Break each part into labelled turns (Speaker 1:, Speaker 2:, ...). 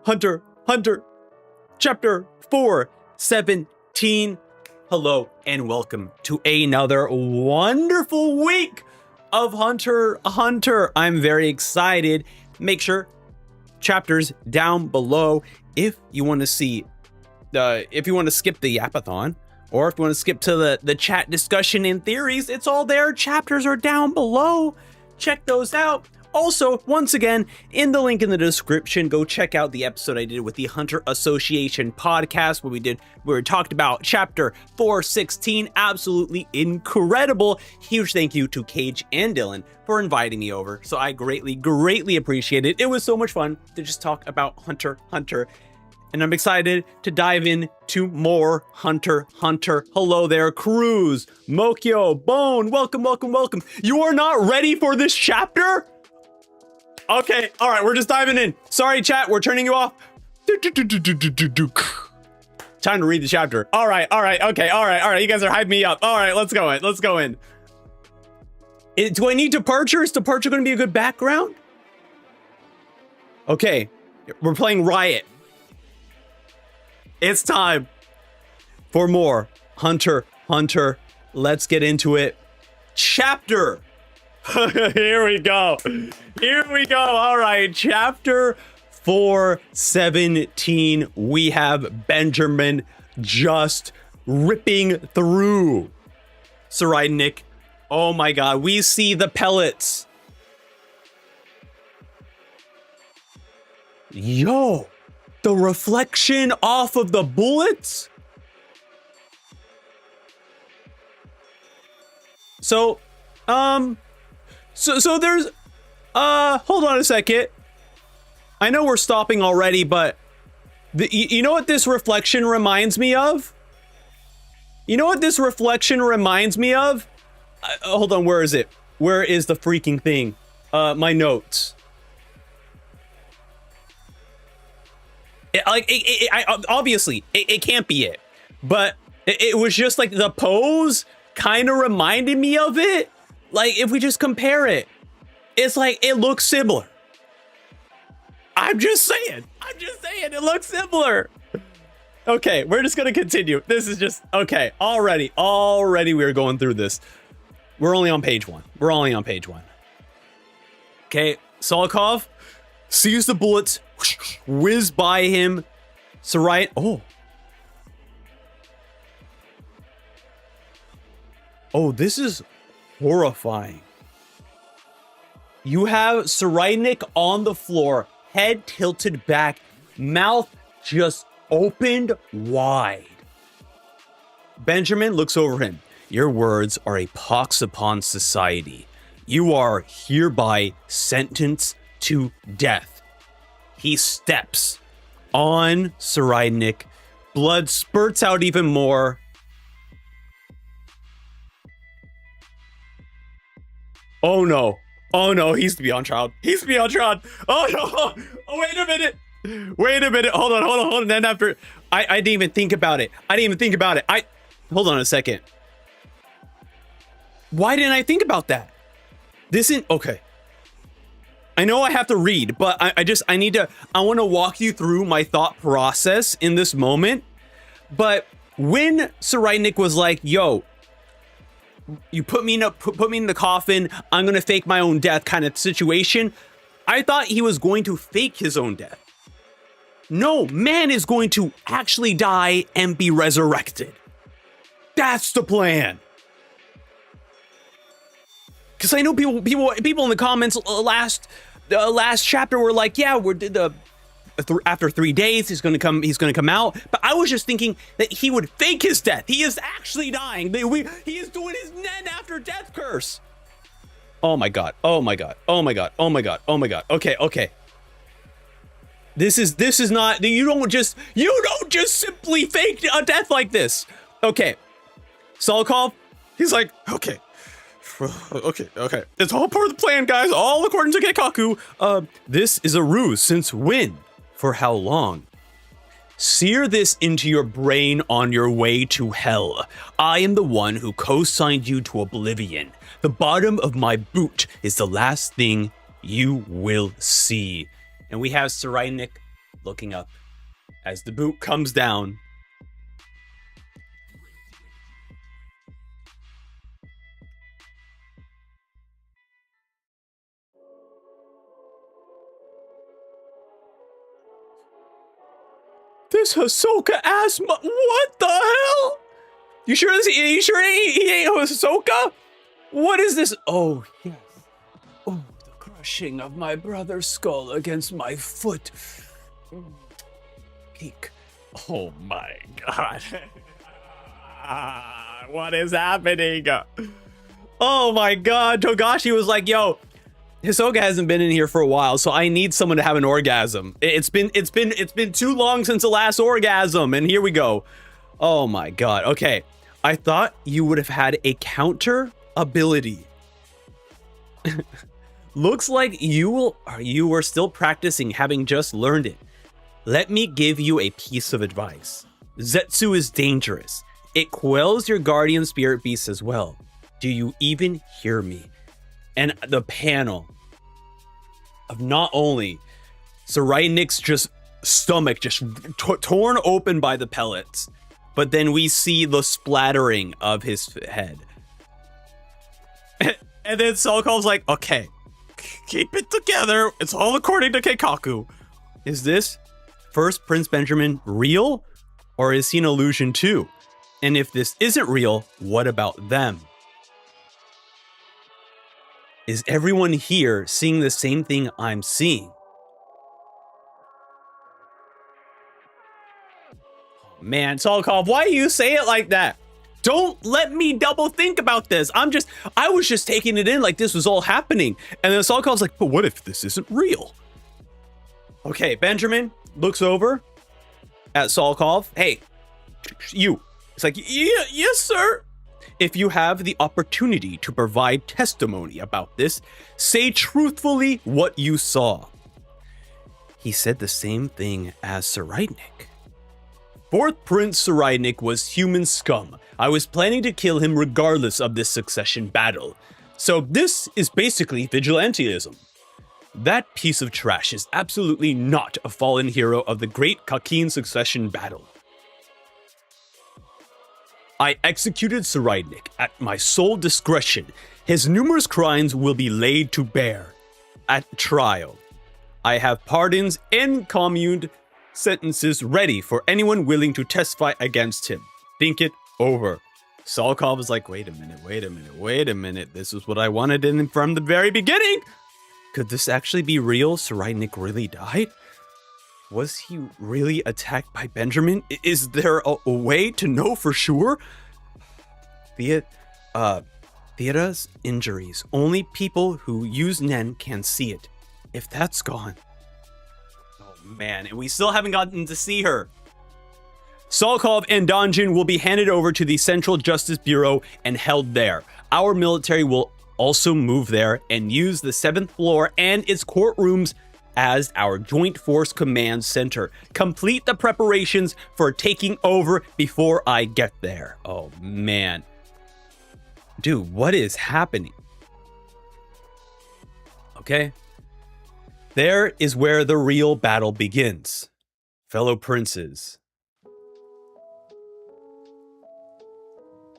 Speaker 1: Hunter, chapter 417. Hello and welcome to another wonderful week of Hunter x Hunter. I'm very excited. Make sure chapters down below if you want to see, if you want to skip the yapathon, or if you want to skip to the chat discussion and theories, it's all there. Chapters are down below. Check those out. Also, once again, in the link in the description, go check out the episode I did with the Hunter Association podcast where we talked about chapter 416. Absolutely incredible. Huge thank you to Cage and Dylan for inviting me over. So I greatly appreciate it. It was so much fun to just talk about Hunter x Hunter. And I'm excited to dive into more Hunter x Hunter. Hello there, Cruz, Mokyo, Bone. Welcome. You are not ready for this chapter? Okay, all right, we're just diving in. Sorry, chat, we're turning you off. Time to read the chapter. All right, okay, all right. You guys are hyping me up. All right, let's go in. Do I need Departure? Is Departure going to be a good background? Okay, we're playing Riot. It's time for more Hunter x Hunter. Let's get into it. Chapter. Here we go. All right, chapter 417. We have Benjamin just ripping through Cyrenic. Oh my god, we see the pellets. Yo, the reflection off of the bullets. So there's, hold on a second. I know we're stopping already, but you know what this reflection reminds me of? Hold on, where is it? Where is the freaking thing? My notes. Obviously, it can't be it, but it was just like the pose kind of reminded me of it. Like, if we just compare it, it's like, it looks similar. I'm just saying, it looks similar. Okay, we're just gonna continue. This is just, okay, already we're going through this. We're only on page one. Okay, Solikov sees the bullets whiz by him. Sarai, oh, this is horrifying. You have Cyrenic on the floor, head tilted back, mouth just opened wide. Benjamin looks over him. Your words are a pox upon society. You are hereby sentenced to death. He steps on Cyrenic. Blood spurts out even more. Oh no, he's to be on trial. Oh no, oh wait a minute. Hold on. Then after, I didn't even think about it. Hold on a second. Why didn't I think about that? Okay. I know I have to read, but I want to walk you through my thought process in this moment. But when Cyrenic was like, yo, you put me in the coffin, I'm gonna fake my own death kind of situation, I thought he was going to fake his own death. No, man is going to actually die and be resurrected. That's the plan. Because I know people in the comments last chapter were like, yeah, after 3 days he's gonna come out. But I was just thinking that he would fake his death. He is actually dying. He is doing his Nen after death curse. Oh my god. Okay. This is not, you don't just simply fake a death like this. Okay. Solikov, he's like, okay. It's all part of the plan, guys. All according to Keikaku. This is a ruse. Since when? For how long? Sear this into your brain on your way to hell. I am the one who co-signed you to oblivion. The bottom of my boot is the last thing you will see. And we have Cyrenic looking up as the boot comes down. This Hisoka ass, what the hell? You sure he ain't Hisoka? What is this? Oh, yes. Oh, the crushing of my brother's skull against my foot. Peak. Oh my god. What is happening? Oh my god. Togashi was like, yo, Hisoka hasn't been in here for a while, so I need someone to have an orgasm. It's been too long since the last orgasm, and here we go. Oh my god. Okay. I thought you would have had a counter ability. Looks like you were still practicing, having just learned it. Let me give you a piece of advice. Zetsu is dangerous. It quells your guardian spirit beasts as well. Do you even hear me? And the panel of not only Tsurayunik's just stomach just torn open by the pellets, but then we see the splattering of his head. And then Solkov's like, okay, keep it together. It's all according to Keikaku. Is this first Prince Benjamin real? Or is he an illusion too? And if this isn't real, what about them? Is everyone here seeing the same thing I'm seeing? Man, Solkov, why do you say it like that? Don't let me double think about this. I was just taking it in like this was all happening. And then Solkov's like, but what if this isn't real? Okay, Benjamin looks over at Solkov. Hey, you. It's like, yeah, yes, sir. If you have the opportunity to provide testimony about this, say truthfully what you saw. He said the same thing as Tsurayunik. Fourth Prince Tsurayunik was human scum. I was planning to kill him regardless of this succession battle. So this is basically vigilantism. That piece of trash is absolutely not a fallen hero of the great Kakin succession battle. I executed Tsurayunik at my sole discretion. His numerous crimes will be laid to bear at trial. I have pardons and communed sentences ready for anyone willing to testify against him. Think it over. Solkov was like, wait a minute. This is what I wanted in from the very beginning. Could this actually be real? Tsurayunik really died? Was he really attacked by Benjamin? Is there a way to know for sure? Thea's injuries. Only people who use Nen can see it. If that's gone. Oh man, and we still haven't gotten to see her. Solkov and Donjin will be handed over to the Central Justice Bureau and held there. Our military will also move there and use the 7th floor and its courtrooms as our Joint Force Command Center. Complete the preparations for taking over before I get there. Oh man. Dude, what is happening? Okay. There is where the real battle begins. Fellow princes.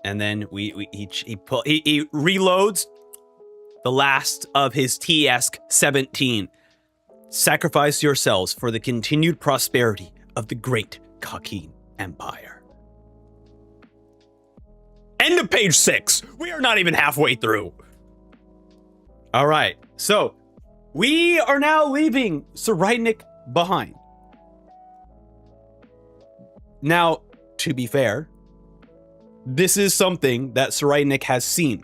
Speaker 1: And then he reloads the last of his TS-17. Sacrifice yourselves for the continued prosperity of the great Kakin Empire. End of page 6. We are not even halfway through. All right, so we are now leaving Tsurayunik behind. Now, to be fair, this is something that Tsurayunik has seen.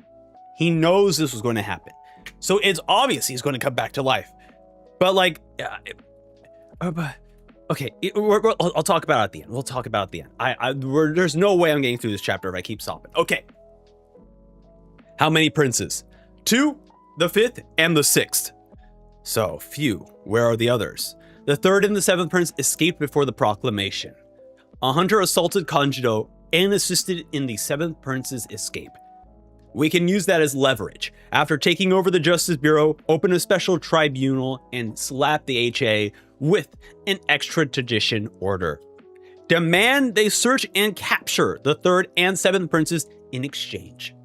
Speaker 1: He knows this was going to happen. So it's obvious he's going to come back to life. But like, okay, I'll talk about it at the end. We'll talk about it at the end. There's no way I'm getting through this chapter if I keep stopping. Okay. How many princes? 2, the 5th, and the 6th. So, few. Where are the others? The 3rd and the 7th prince escaped before the proclamation. A hunter assaulted Kanjiro and assisted in the 7th prince's escape. We can use that as leverage. After taking over the Justice Bureau, open a special tribunal, and slap the HA with an extradition order. Demand they search and capture the third and seventh princes in exchange.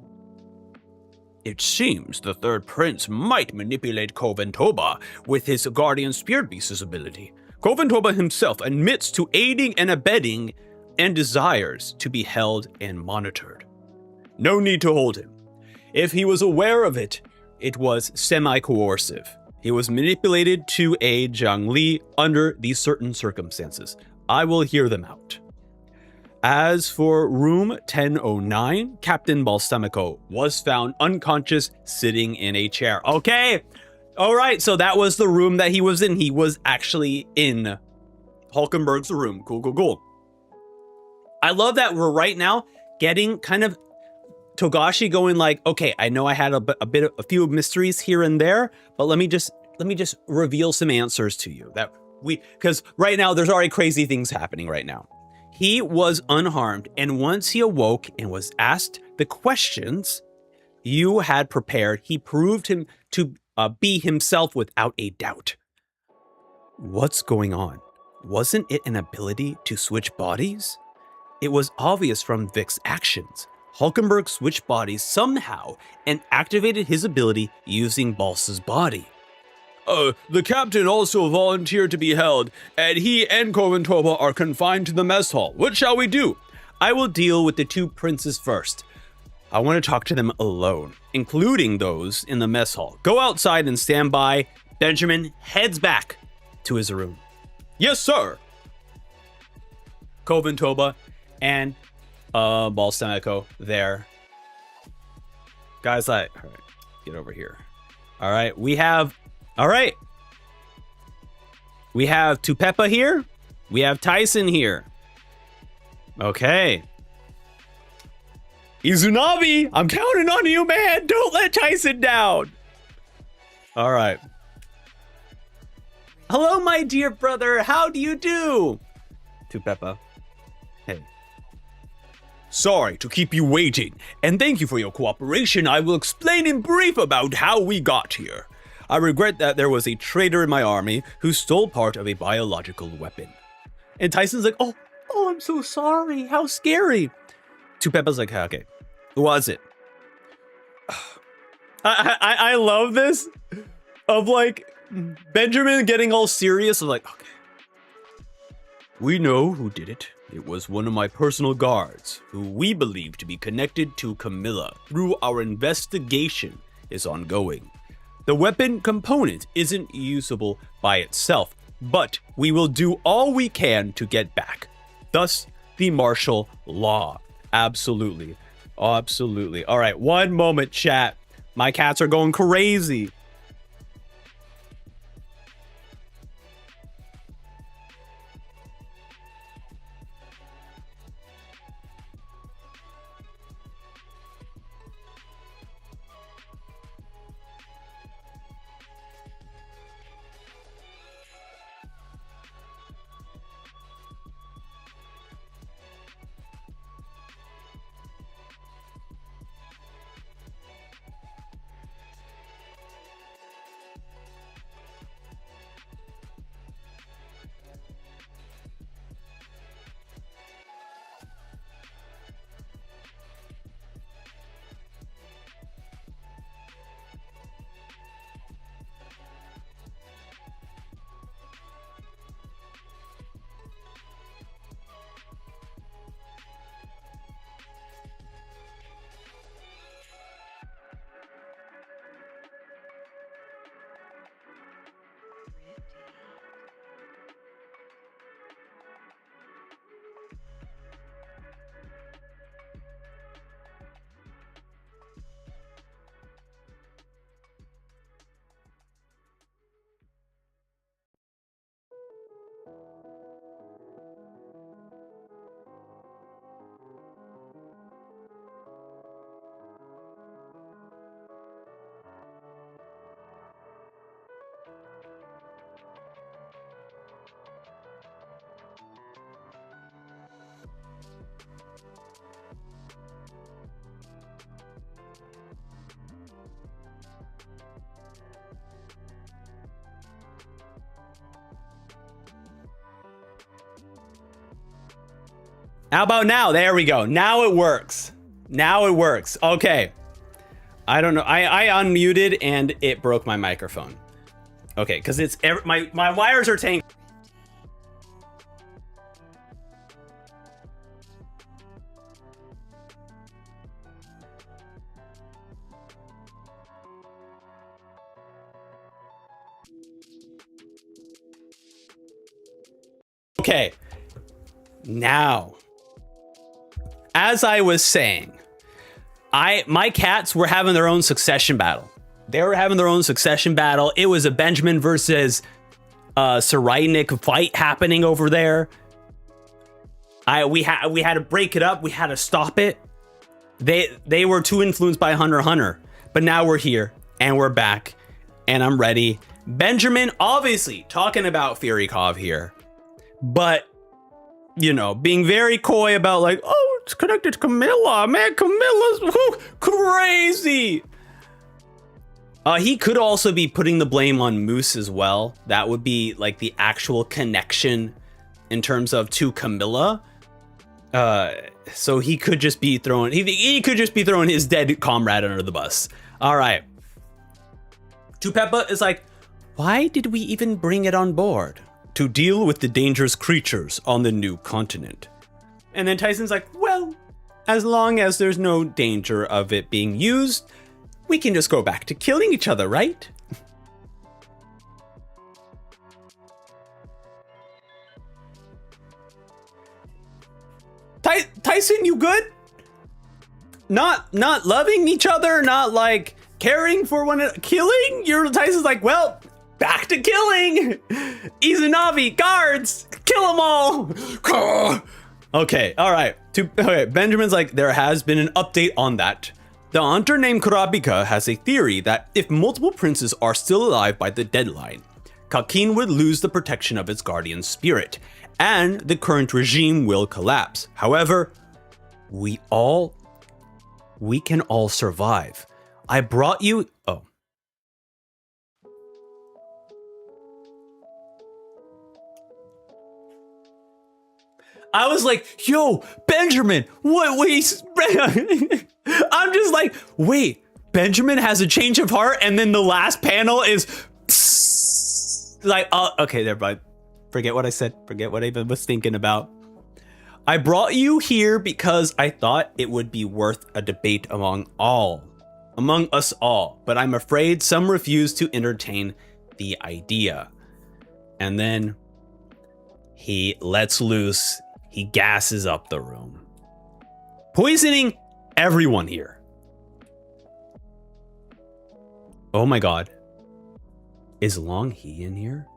Speaker 1: It seems the third prince might manipulate Koventoba with his guardian spirit beast's ability. Koventoba himself admits to aiding and abetting and desires to be held and monitored. No need to hold him. If he was aware of it, it was semi-coercive. He was manipulated to aid Zhang Li under these certain circumstances. I will hear them out. As for room 1009, Captain Balsamico was found unconscious sitting in a chair. Okay, all right, so that was the room that he was in. He was actually in Hulkenberg's room. Cool. I love that we're right now getting kind of Togashi going like, okay, I know I had a few mysteries here and there, but let me just reveal some answers to you because right now there's already crazy things happening right now. He was unharmed, and once he awoke and was asked the questions you had prepared, he proved him to be himself without a doubt. What's going on? Wasn't it an ability to switch bodies? It was obvious from Vic's actions. Hulkenberg switched bodies somehow and activated his ability using Balsa's body. The captain also volunteered to be held, and he and Koventoba are confined to the mess hall. What shall we do? I will deal with the two princes first. I want to talk to them alone, including those in the mess hall. Go outside and stand by. Benjamin heads back to his room. Yes, sir. Koventoba and Balsamico there. Guys, all right, get over here. All right, we have Tupepa here. We have Tyson here. Okay. Izunabi, I'm counting on you, man. Don't let Tyson down. All right. Hello, my dear brother. How do you do? Tupepa. Hey. Sorry to keep you waiting, and thank you for your cooperation. I will explain in brief about how we got here. I regret that there was a traitor in my army who stole part of a biological weapon. And Tyson's like, oh, I'm so sorry. How scary. Tupepa's like, okay, who was it? I love this of like Benjamin getting all serious. I'm like, okay, we know who did it. It was one of my personal guards who we believe to be connected to Camilla through our investigation is ongoing. The weapon component isn't usable by itself, but we will do all we can to get back. Thus, the martial law. Absolutely. Absolutely. All right, one moment, chat. My cats are going crazy. How about now? There we go. Now it works. Now it works. Okay. I don't know. I unmuted and it broke my microphone. Okay, because it's my wires are tangled. Okay. Now, as I was saying, my cats were having their own succession battle. They were having their own succession battle. It was a Benjamin versus Cyreinic fight happening over there. We had to break it up. We had to stop it. They were too influenced by Hunter x Hunter. But now we're here and we're back and I'm ready. Benjamin, obviously talking about Furykov here, but you know, being very coy about like, oh, it's connected to Camilla. Man, Camilla's crazy. He could also be putting the blame on Moose as well. That would be like the actual connection in terms of to Camilla. So he could just be throwing he could just be throwing his dead comrade under the bus. All right. Tupeppa is like, why did we even bring it on board? To deal with the dangerous creatures on the new continent. And then Tyson's like, well, as long as there's no danger of it being used, we can just go back to killing each other, right? Tyson, you good? Not loving each other, not like caring for one another, killing? Tyson's like, well, back to killing. Izanavi, guards, kill them all. Okay, all right. Okay, Benjamin's like, there has been an update on that. The hunter named Kurapika has a theory that if multiple princes are still alive by the deadline, Kakin would lose the protection of its guardian spirit, and the current regime will collapse. However, we can all survive. I brought you... Oh. I was like, yo, Benjamin, what? Wait, I'm just like, wait, Benjamin has a change of heart, and then the last panel is like, oh, okay, there, bud. Forget what I said. Forget what I even was thinking about. I brought you here because I thought it would be worth a debate among us all, but I'm afraid some refuse to entertain the idea. And then he lets loose. He gasses up the room, poisoning everyone here. Oh my God. Is Long He in here?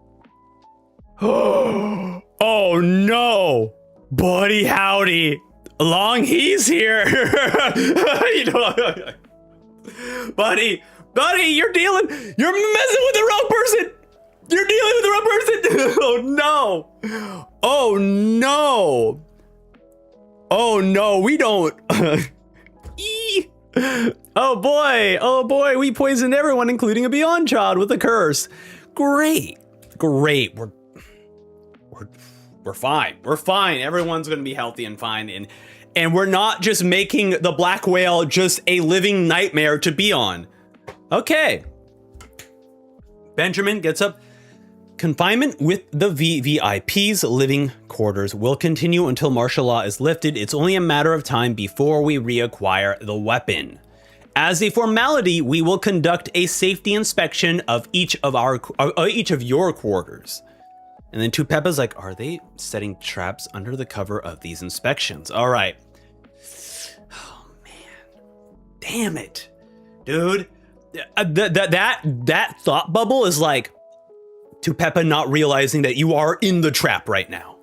Speaker 1: Oh no, buddy howdy. Long He's here. You know, buddy, you're messing with the wrong person. You're dealing with the wrong person. Oh no. Oh no. Oh no, we don't. Oh boy, we poisoned everyone, including a Beyond Child with a curse. Great. We're fine. We're fine. Everyone's gonna be healthy and fine. And we're not just making the Black Whale just a living nightmare to be on. Okay. Benjamin gets up. Confinement with the VVIP's living quarters will continue until martial law is lifted. It's only a matter of time before we reacquire the weapon. As a formality, we will conduct a safety inspection of each of your quarters. And then Tupeppa's like, are they setting traps under the cover of these inspections? All right. Oh man, damn it, dude. That thought bubble is like Tupeppa not realizing that you are in the trap right now.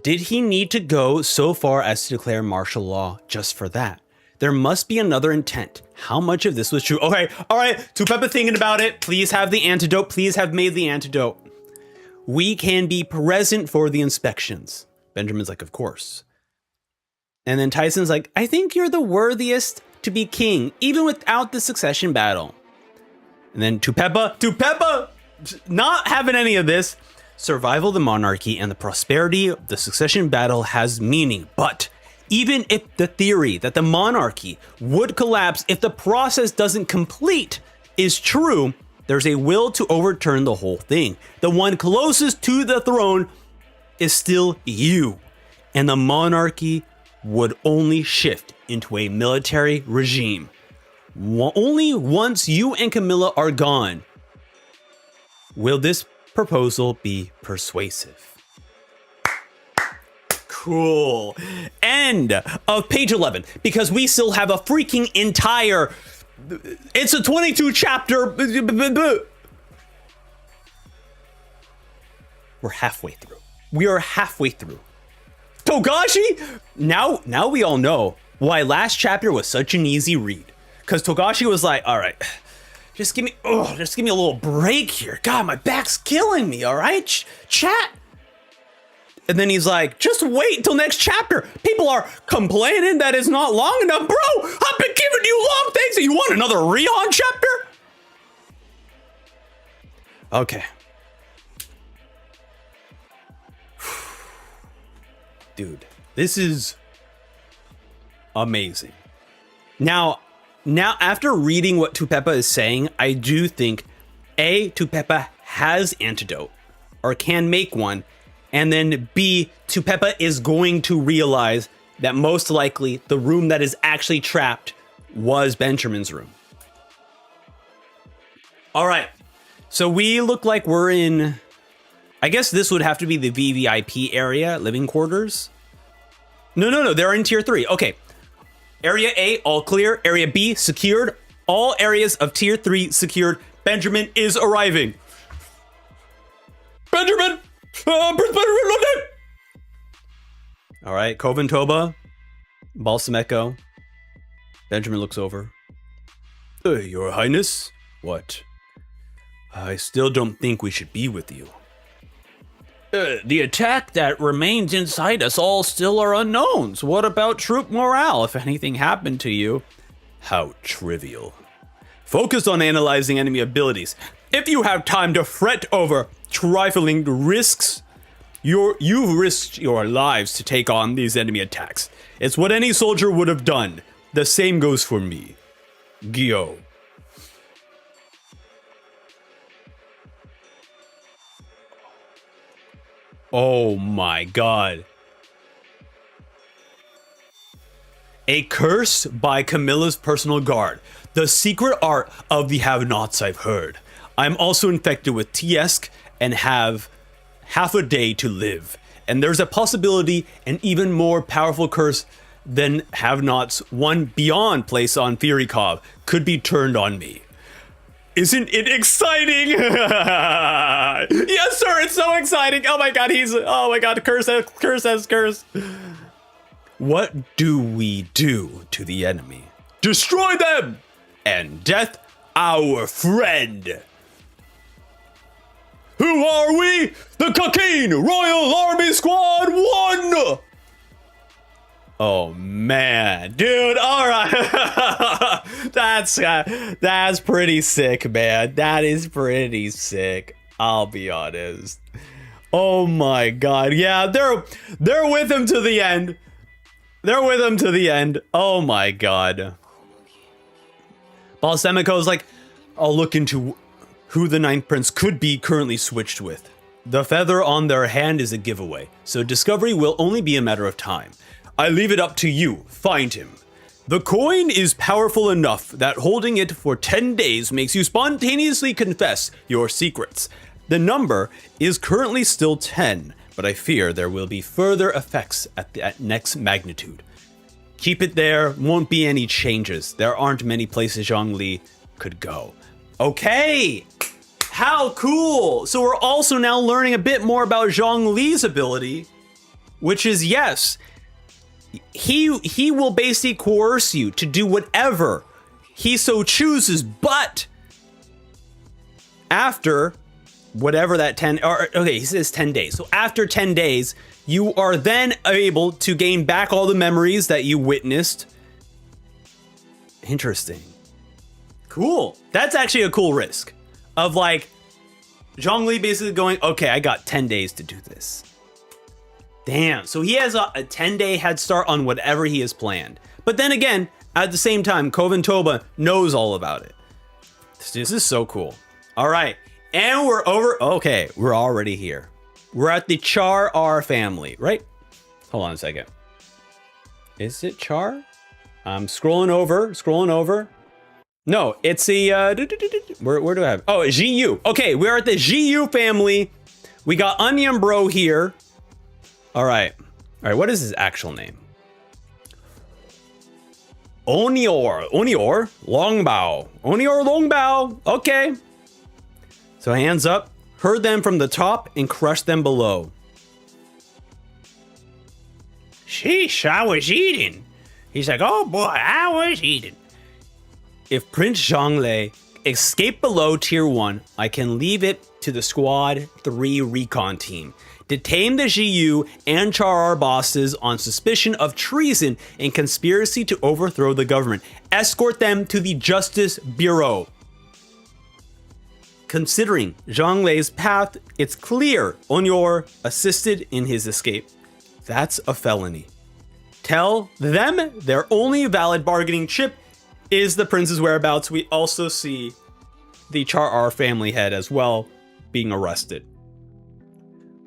Speaker 1: Did he need to go so far as to declare martial law just for that? There must be another intent. How much of this was true? Okay, all right, Tupeppa thinking about it. Please have the antidote. Please have made the antidote. We can be present for the inspections. Benjamin's like, of course. And then Tyson's like, I think you're the worthiest to be king, even without the succession battle. And then Tupeppa, not having any of this. Survival of the monarchy and the prosperity of the succession battle has meaning, but even if the theory that the monarchy would collapse if the process doesn't complete is true, there's a will to overturn the whole thing. The one closest to the throne is still you, and the monarchy would only shift into a military regime. Only once you and Camilla are gone will this proposal be persuasive. Cool. End of page 11, because we still have a freaking entire, it's a 22 chapter. We're halfway through. We are halfway through. Togashi? Now we all know why last chapter was such an easy read. Because Togashi was like, all right, just give me a little break here. God, my back's killing me, all right? Chat. And then he's like, just wait until next chapter. People are complaining that it's not long enough. Bro, I've been giving you long things. You want another Rion chapter? Okay. Dude, this is amazing. Now after reading what Tupepa is saying, I do think A, Tupepa has antidote or can make one, and then B, Tupepa is going to realize that most likely the room that is actually trapped was Benjamin's room. All right, so we look like we're in, I guess this would have to be the VVIP area, living quarters. No, they're in tier 3. Okay. Area A, all clear. Area B, secured. All areas of tier 3 secured. Benjamin is arriving. Benjamin! All right, Kovan Toba, Balsam Echo. Benjamin looks over. Your Highness? What? I still don't think we should be with you. The attack that remains inside us all still are unknowns. What about troop morale if anything happened to you? How trivial. Focus on analyzing enemy abilities. If you have time to fret over trifling risks, you've risked your lives to take on these enemy attacks. It's what any soldier would have done. The same goes for me. Gyo. Oh my god. A curse by Camilla's personal guard. The secret art of the have-nots I've heard. I'm also infected with Tiesk and have half a day to live. And there's a possibility an even more powerful curse than have-nots, one beyond place on Firikov, could be turned on me. Isn't it exciting? Yes, sir, it's so exciting. Oh my god, curse. What do we do to the enemy? Destroy them! And death, our friend. Who are we? The Cocaine Royal Army Squad 1! Oh man, dude, all right. That's pretty sick, man. That is pretty sick. I'll be honest. Oh my god. Yeah, they're with him to the end. They're with him to the end. Oh my god. Balsamico's like, I'll look into who the Ninth Prince could be currently switched with. The feather on their hand is a giveaway, so discovery will only be a matter of time. I leave it up to you. Find him. The coin is powerful enough that holding it for 10 days makes you spontaneously confess your secrets. The number is currently still 10, but I fear there will be further effects at next magnitude. Keep it there, won't be any changes. There aren't many places Zhongli could go. Okay! How cool! So we're also now learning a bit more about Zhongli's ability, which is, yes, he will basically coerce you to do whatever he so chooses, but after whatever that 10, or okay, he says 10 days. So after 10 days, you are then able to gain back all the memories that you witnessed. Interesting. Cool. That's actually a cool risk of like, Zhongli basically going, okay, I got 10 days to do this. Damn, so he has a 10-day head start on whatever he has planned. But then again, at the same time, Kovan Toba knows all about it. This is so cool. All right, and we're over. Okay, we're already here. We're at the Char R family, right? Hold on a second. Is it Char? I'm scrolling over. No, it's the, where do I have? Oh, Jiyu. Okay, we're at the Jiyu family. We got Onion Bro here. All right, what is his actual name? Onior Longbao. Okay. So hands up, herd them from the top and crush them below. Sheesh, I was eating. He's like, oh boy, I was eating. If Prince Zhonglei escaped below tier 1, I can leave it to the squad 3 recon team. Detain the Jiyu and Char R bosses on suspicion of treason and conspiracy to overthrow the government. Escort them to the Justice Bureau. Considering Zhonglei's path, it's clear Onyor assisted in his escape. That's a felony. Tell them their only valid bargaining chip is the prince's whereabouts. We also see the Char R family head as well being arrested.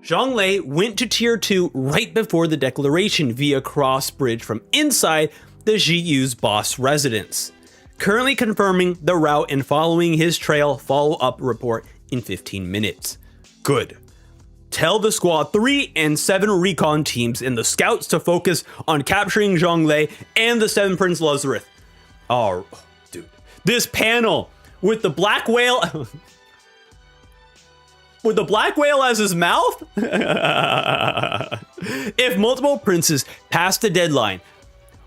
Speaker 1: Zhonglei went to tier 2 right before the declaration via cross bridge from inside the Jiyu's boss residence. Currently confirming the route and following his trail follow-up report in 15 minutes. Good. Tell the squad 3 and 7 recon teams and the scouts to focus on capturing Zhonglei and the 7 Prince Luzarith. Oh, dude. This panel with the black whale... with the black whale as his mouth? If multiple princes pass the deadline,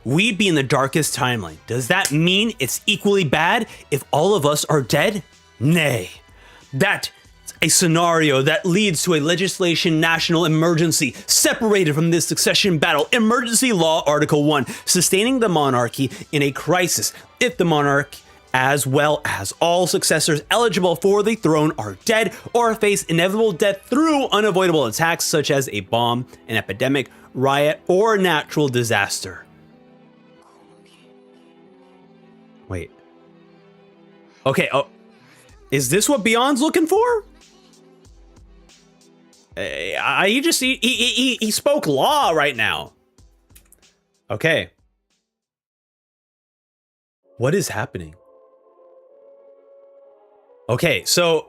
Speaker 1: we'd be in the darkest timeline. Does that mean it's equally bad if all of us are dead? Nay. That's a scenario that leads to a legislation national emergency separated from this succession battle. Emergency Law Article 1, sustaining the monarchy in a crisis. If the monarch, as well as all successors eligible for the throne, are dead or face inevitable death through unavoidable attacks such as a bomb, an epidemic, riot, or natural disaster. Wait. Okay, oh, is this what Beyond's looking for? He spoke law right now. Okay. What is happening? Okay, so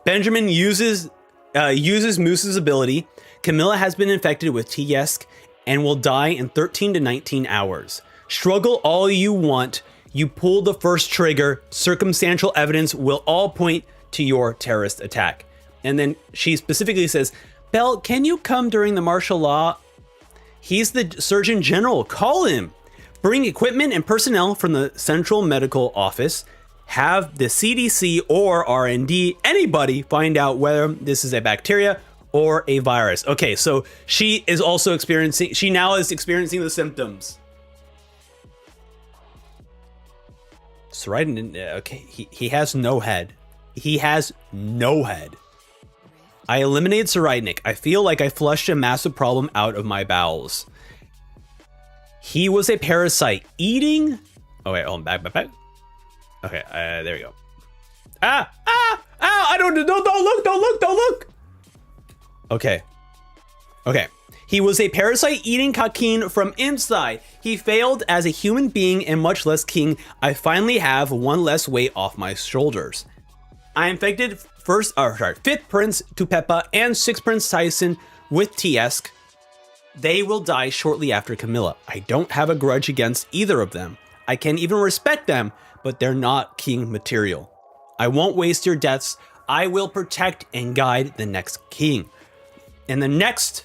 Speaker 1: Benjamin uses Moose's ability. Camilla has been infected with Tiesk and will die in 13 to 19 hours. Struggle all you want. You pull the first trigger. Circumstantial evidence will all point to your terrorist attack. And then she specifically says, Belle, can you come during the martial law? He's the Surgeon General. Call him. Bring equipment and personnel from the Central Medical Office. Have the CDC or R&D, anybody, find out whether this is a bacteria or a virus. Okay, so she is also experiencing the symptoms. Saridin, okay, he has no head. He has no head. I eliminated Saridnik. I feel like I flushed a massive problem out of my bowels. He was a parasite eating... Oh wait, hold on, back. Okay, there we go. Don't look. Okay. He was a parasite eating Kakin from inside. He failed as a human being and much less king. I finally have one less weight off my shoulders. I infected fifth Prince Tupepa and sixth Prince Tyson with Tiesk. They will die shortly after Camilla. I don't have a grudge against either of them. I can even respect them, but they're not king material. I won't waste your deaths. I will protect and guide the next king. And the next,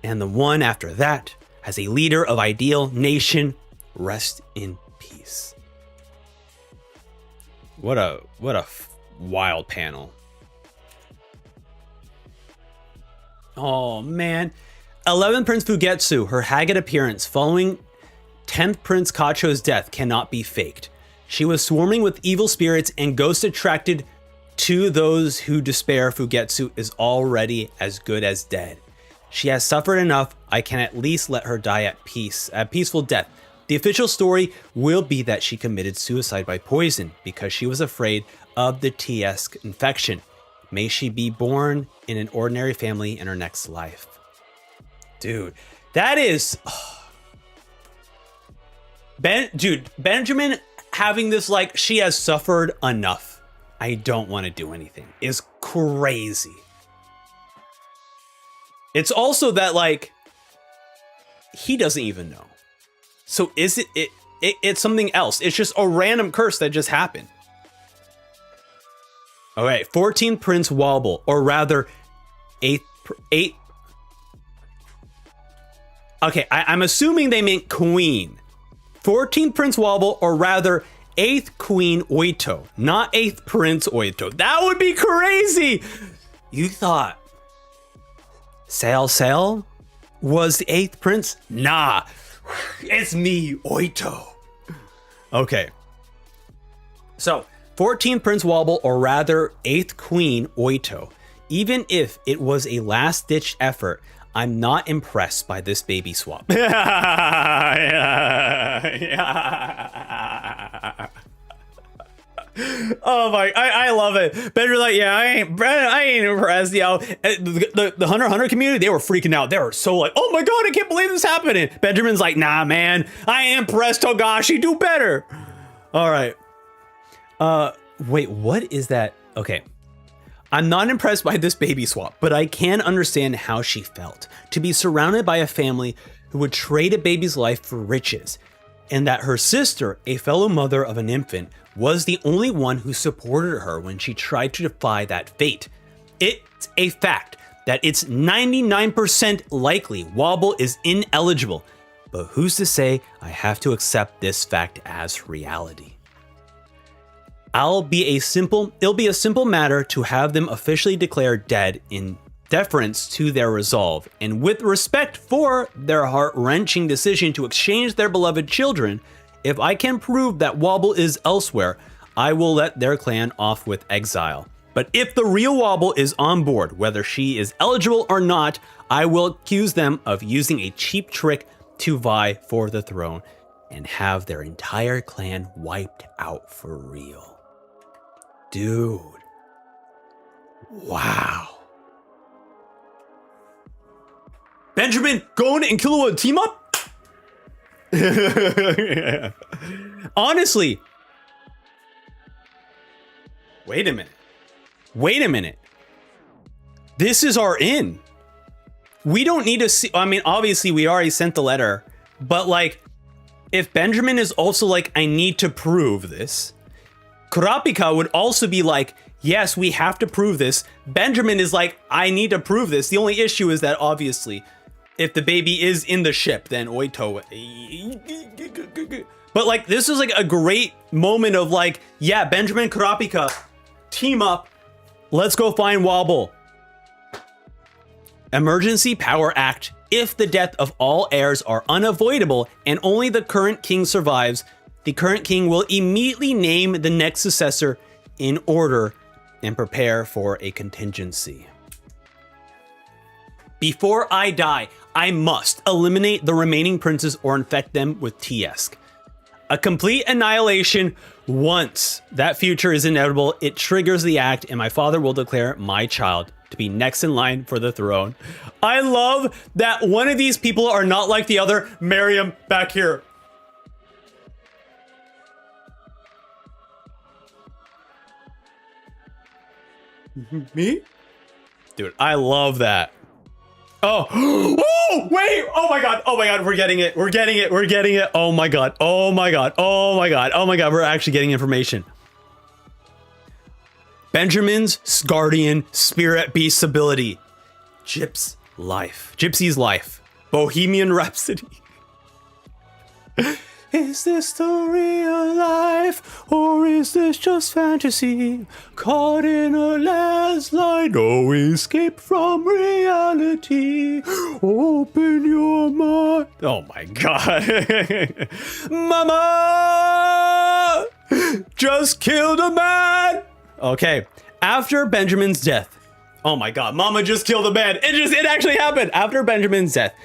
Speaker 1: and the one after that, as a leader of ideal nation, rest in peace. What a wild panel. Oh man. 11th Prince Fugetsu, her haggard appearance following 10th Prince Kacho's death cannot be faked. She was swarming with evil spirits and ghosts attracted To those who despair, Fugetsu is already as good as dead. She has suffered enough. I can at least let her die at peace, a peaceful death. The official story will be that she committed suicide by poison because she was afraid of the TS infection. May she be born in an ordinary family in her next life. Dude, that is... Benjamin having this like, she has suffered enough. I don't want to do anything is crazy. It's also that like, he doesn't even know. So is it's something else. It's just a random curse that just happened. All right, 14th Prince Wobble, or rather, 8th. Okay, I'm assuming they meant queen. 14th Prince Wobble, or rather, 8th Queen Oito, not 8th Prince Oito. That would be crazy. You thought Sail was the 8th Prince? Nah, it's me, Oito. Okay. So, 14th Prince Wobble, or rather 8th Queen Oito. Even if it was a last-ditch effort, I'm not impressed by this baby swap. Oh my, I love it. Ben's like, yeah, I ain't impressed. Yo, the Hunter x Hunter community, they were freaking out. They were so like, oh my god, I can't believe this happening. Benjamin's like, nah, man, I ain't impressed. Togashi, do better. All right. Wait, what is that? Okay. I'm not impressed by this baby swap, but I can understand how she felt to be surrounded by a family who would trade a baby's life for riches, and that her sister, a fellow mother of an infant, was the only one who supported her when she tried to defy that fate. It's a fact that it's 99% likely Wobble is ineligible, but who's to say I have to accept this fact as reality? It'll be a simple matter to have them officially declared dead in deference to their resolve, and with respect for their heart-wrenching decision to exchange their beloved children. If I can prove that Wobble is elsewhere, I will let their clan off with exile. But if the real Wobble is on board, whether she is eligible or not, I will accuse them of using a cheap trick to vie for the throne and have their entire clan wiped out for real. Dude. Wow. Benjamin, Gon, and Killua team up? Honestly. Wait a minute. This is our in. We don't need to see, I mean, obviously we already sent the letter, but like, if Benjamin is also like, I need to prove this, Kurapika would also be like, yes, we have to prove this. Benjamin is like, I need to prove this. The only issue is that obviously, if the baby is in the ship, then Oito. But like, this is like a great moment of like, yeah, Benjamin, Kurapika, team up. Let's go find Wobble. Emergency Power Act. If the death of all heirs are unavoidable and only the current king survives, the current king will immediately name the next successor in order and prepare for a contingency. Before I die, I must eliminate the remaining princes or infect them with TS. A complete annihilation. Once that future is inevitable, it triggers the act and my father will declare my child to be next in line for the throne. I love that one of these people are not like the other. Miriam, back here. Me? Dude, I love that. Oh, oh, wait, oh my God, we're getting it, oh my God, we're actually getting information. Benjamin's guardian spirit beast ability. Gypsy's life. Bohemian Rhapsody. Is this the real life, or is this just fantasy? Caught in a landslide, no escape from reality. Open your mind. Oh my God. Mama! Just killed a man! Okay. After Benjamin's death, oh my God, Mama just killed a man. It actually happened. After Benjamin's death,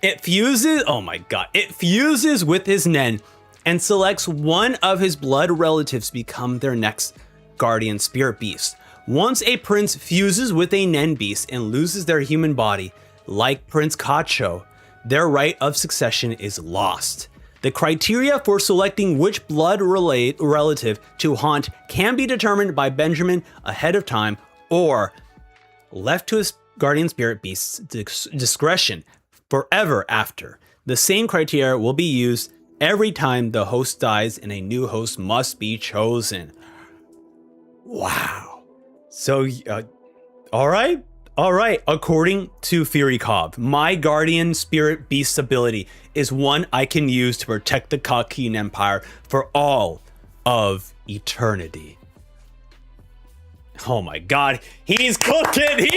Speaker 1: it fuses, oh my God, it fuses with his Nen and selects one of his blood relatives to become their next guardian spirit beast. Once a prince fuses with a Nen beast and loses their human body, like Prince Kacho, their right of succession is lost. The criteria for selecting which blood relative to haunt can be determined by Benjamin ahead of time or left to his guardian spirit beast's discretion forever after. The same criteria will be used every time the host dies and a new host must be chosen. Wow. So, all right. According to Fury Cobb, my guardian spirit beast ability is one I can use to protect the Kakin Empire for all of eternity. Oh my God, he's cooking!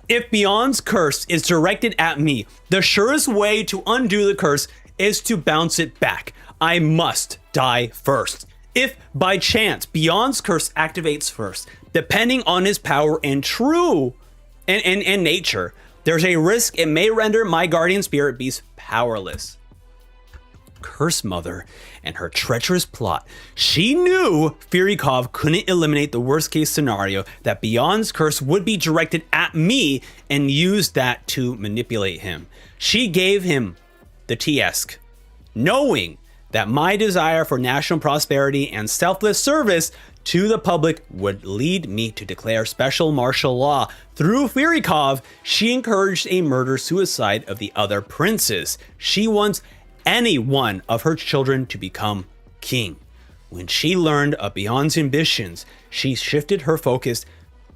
Speaker 1: If Beyond's curse is directed at me, the surest way to undo the curse is to bounce it back. I must die first. If by chance Beyond's curse activates first, depending on his power and nature, there's a risk it may render my guardian spirit beast powerless. Curse Mother and her treacherous plot. She knew Firikov couldn't eliminate the worst case scenario, that Beyond's curse would be directed at me, and used that to manipulate him. She gave him the Tiesk, knowing that my desire for national prosperity and selfless service to the public would lead me to declare special martial law. Through Firikov, she encouraged a murder-suicide of the other princes. She wants any one of her children to become king. When she learned of Beyond's ambitions, she shifted her focus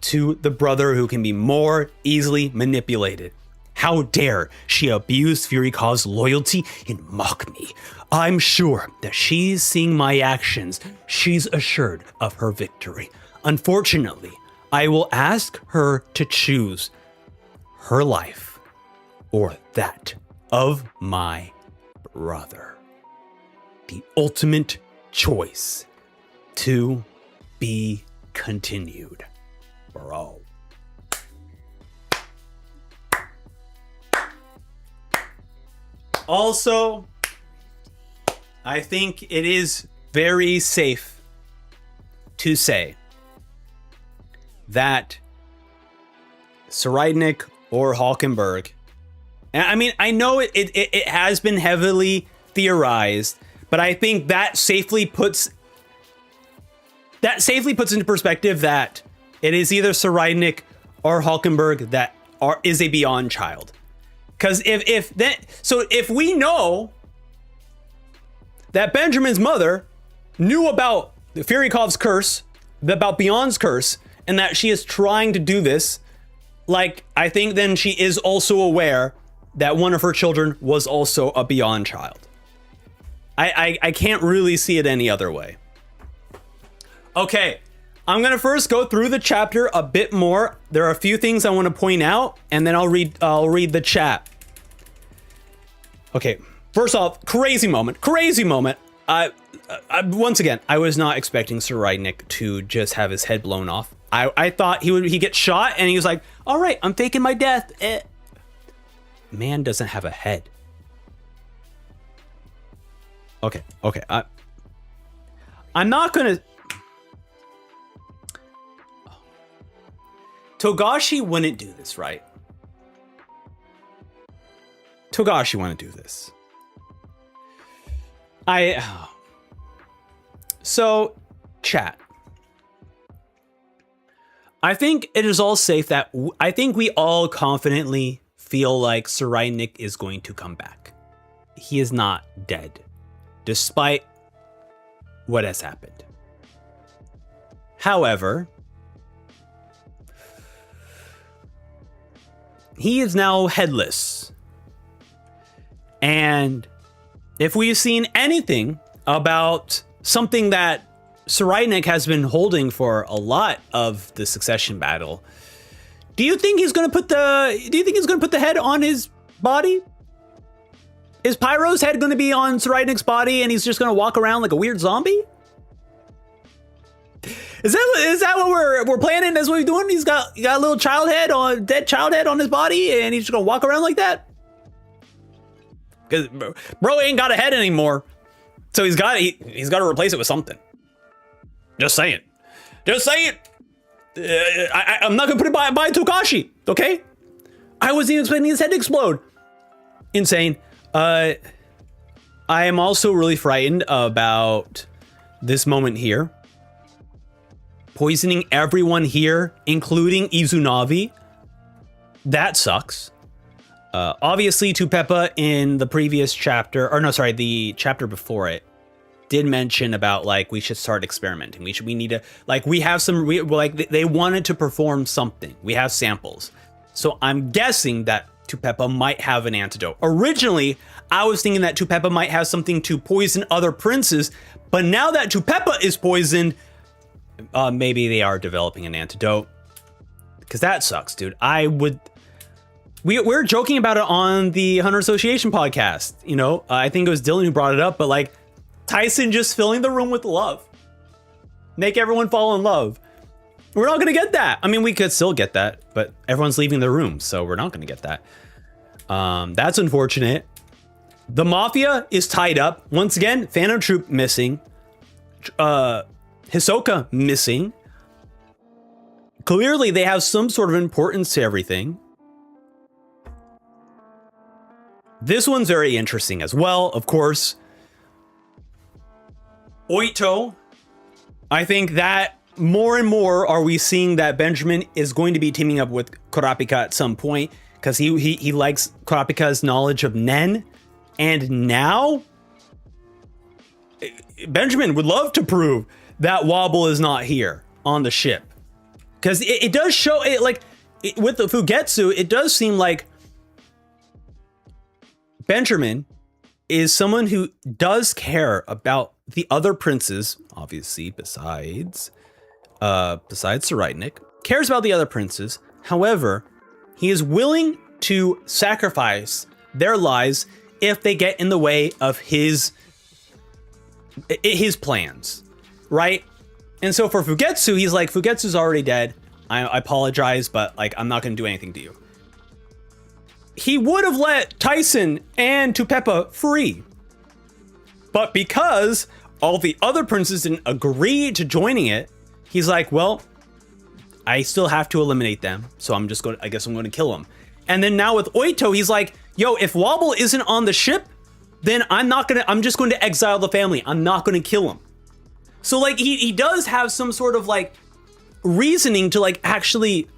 Speaker 1: to the brother who can be more easily manipulated. How dare she abuse Furikov's loyalty and mock me? I'm sure that she's seeing my actions. She's assured of her victory. Unfortunately, I will ask her to choose her life or that of my brother. The ultimate choice to be continued, bro. Also, I think it is very safe to say that Sereidnik or Hulkenberg, and I mean, I know it has been heavily theorized, but I think that safely puts into perspective that it is either Sereidnik or Hulkenberg that is a Beyond child. Because if we know that Benjamin's mother knew about Furikov's curse, about Beyond's curse, and that she is trying to do this, like, I think then she is also aware that one of her children was also a Beyond child. I can't really see it any other way. Okay, I'm gonna first go through the chapter a bit more. There are a few things I want to point out, and then I'll read the chat. Okay, first off, crazy moment. Once again, I was not expecting Sereidnik to just have his head blown off. I thought he get shot and he was like, all right, I'm faking my death. Man doesn't have a head. Okay. I'm not gonna... Togashi wouldn't do this, right? Togashi wouldn't do this. So, chat. I think it is all safe that I think we all confidently feel like Sereidnik is going to come back. He is not dead, despite what has happened. However, he is now headless. And if we've seen anything about something that Sereidnik has been holding for a lot of the succession battle, do you think he's going to put the head on his body? Is Pyro's head going to be on Sereidnik's body and he's just going to walk around like a weird zombie? Is that what we're planning? That's what we're doing? He's got a little dead child head on his body, and he's just gonna walk around like that? Because bro ain't got a head anymore, so he's got to replace it with something. Just saying. I'm not gonna put it by Tokashi, okay? I wasn't even expecting his head to explode. Insane. I am also really frightened about this moment here. Poisoning everyone here, including Izunavi. That sucks. Obviously, Tupepa in the previous chapter, or no, sorry, the chapter before it, did mention about like we should start experimenting. We need to like they wanted to perform something. We have samples, so I'm guessing that Tupepa might have an antidote. Originally, I was thinking that Tupepa might have something to poison other princes, but now that Tupepa is poisoned, maybe they are developing an antidote. Because that sucks, dude. We're joking about it on the Hunter Association podcast. You know, I think it was Dylan who brought it up, but like Tyson just filling the room with love. Make everyone fall in love. We're not going to get that. I mean, we could still get that, but everyone's leaving the room, so we're not going to get that. That's unfortunate. The Mafia is tied up. Once again, Phantom Troop missing. Hisoka missing. Clearly, they have some sort of importance to everything. This one's very interesting as well, of course. Oito. I think that more and more are we seeing that Benjamin is going to be teaming up with Kurapika at some point because he likes Kurapika's knowledge of Nen. And now Benjamin would love to prove that Wobble is not here on the ship. Because it does show it with the Fugetsu, it does seem like Benjamin is someone who does care about the other princes, obviously, besides Tserriednich, cares about the other princes. However, he is willing to sacrifice their lives if they get in the way of his plans, right? And so for Fugetsu, he's like, Fugetsu's already dead. I apologize, but like, I'm not going to do anything to you. He would have let Tyson and Tupepa free. But because all the other princes didn't agree to joining it, he's like, well, I still have to eliminate them. So I guess I'm going to kill them. And then now with Oito, he's like, yo, if Wobble isn't on the ship, then I'm just going to exile the family. I'm not going to kill him. So like, he does have some sort of like reasoning to like actually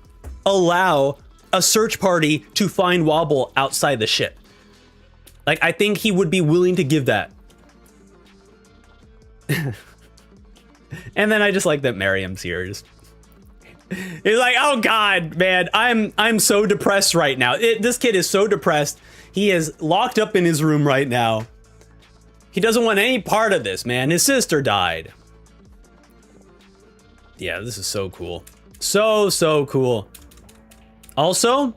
Speaker 1: allow a search party to find Wobble outside the ship. Like, I think he would be willing to give that. And then I just like that Miriam's here. He's like, oh God, man, I'm so depressed right now. This kid is so depressed. He is locked up in his room right now. He doesn't want any part of this, man. His sister died. Yeah, this is so cool. So cool. Also,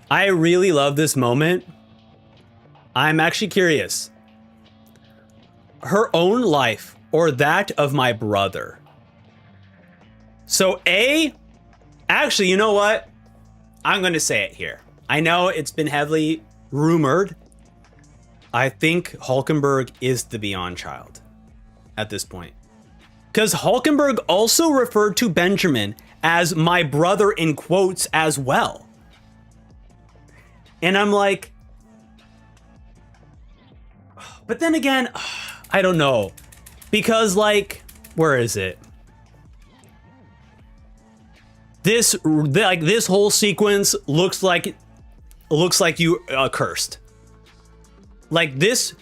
Speaker 1: I really love this moment. I'm actually curious. Her own life or that of my brother. So actually, you know what? I'm going to say it here. I know it's been heavily rumored. I think Hulkenberg is the Beyond Child at this point. Because Hulkenberg also referred to Benjamin as my brother in quotes as well. And I'm like, but then again, I don't know. Because like, where is it? This whole sequence looks like you cursed. Like this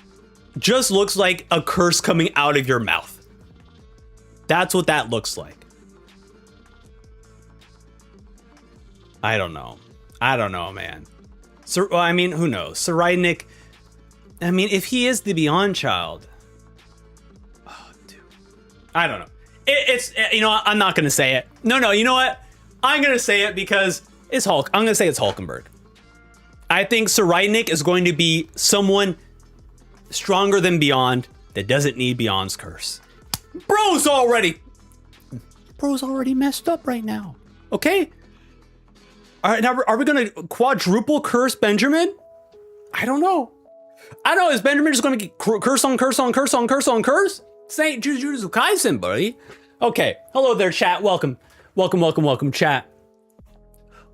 Speaker 1: just looks like a curse coming out of your mouth. That's what that looks like. I don't know, man. So, well, I mean, who knows? Tserriednich, I mean, if he is the Beyond Child, oh, dude, I don't know. It's you know, I'm not gonna say it. No, you know what? I'm gonna say it because it's Hulk. I'm gonna say it's Hulkenberg. I think Tserriednich is going to be someone stronger than Beyond that doesn't need Beyond's curse. Bro's already bro's already messed up right now. Okay? All right, now are we gonna quadruple curse Benjamin? I don't know. I don't know, is Benjamin just gonna get curse on curse on curse on curse on curse? Saint Jujutsu Kaisen, buddy. Okay, hello there, chat. Welcome, welcome, welcome, welcome, chat.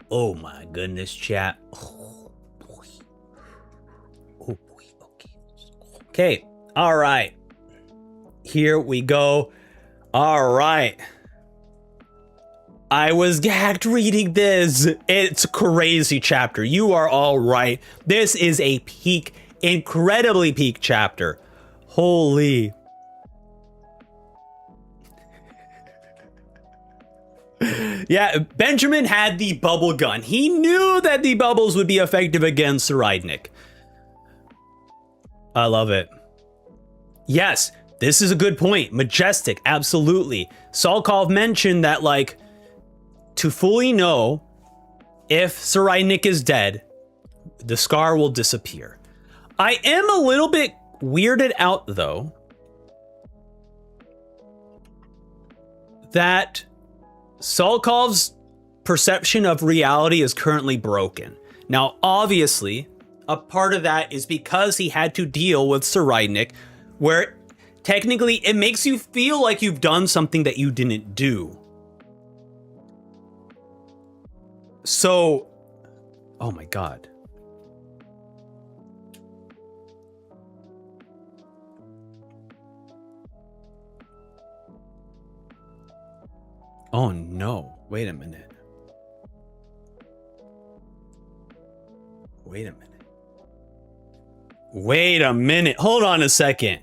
Speaker 1: Oh my goodness, chat. Oh boy. Oh boy, okay. Okay, all right. Here we go. All right. I was gagged reading this. It's a crazy chapter. You are all right. This is a peak, incredibly peak chapter. Holy. Yeah, Benjamin had the bubble gun. He knew that the bubbles would be effective against Rydnik. I love it. Yes, this is a good point. Majestic, absolutely. Salkov mentioned that, like, to fully know if Sir Rydnik is dead, the scar will disappear. I am a little bit weirded out, though, that Salkov's perception of reality is currently broken. Now, obviously, a part of that is because he had to deal with Sir Rydnik, where technically it makes you feel like you've done something that you didn't do. So, oh my God. Oh no, wait a minute. Wait a minute. Wait a minute, hold on a second.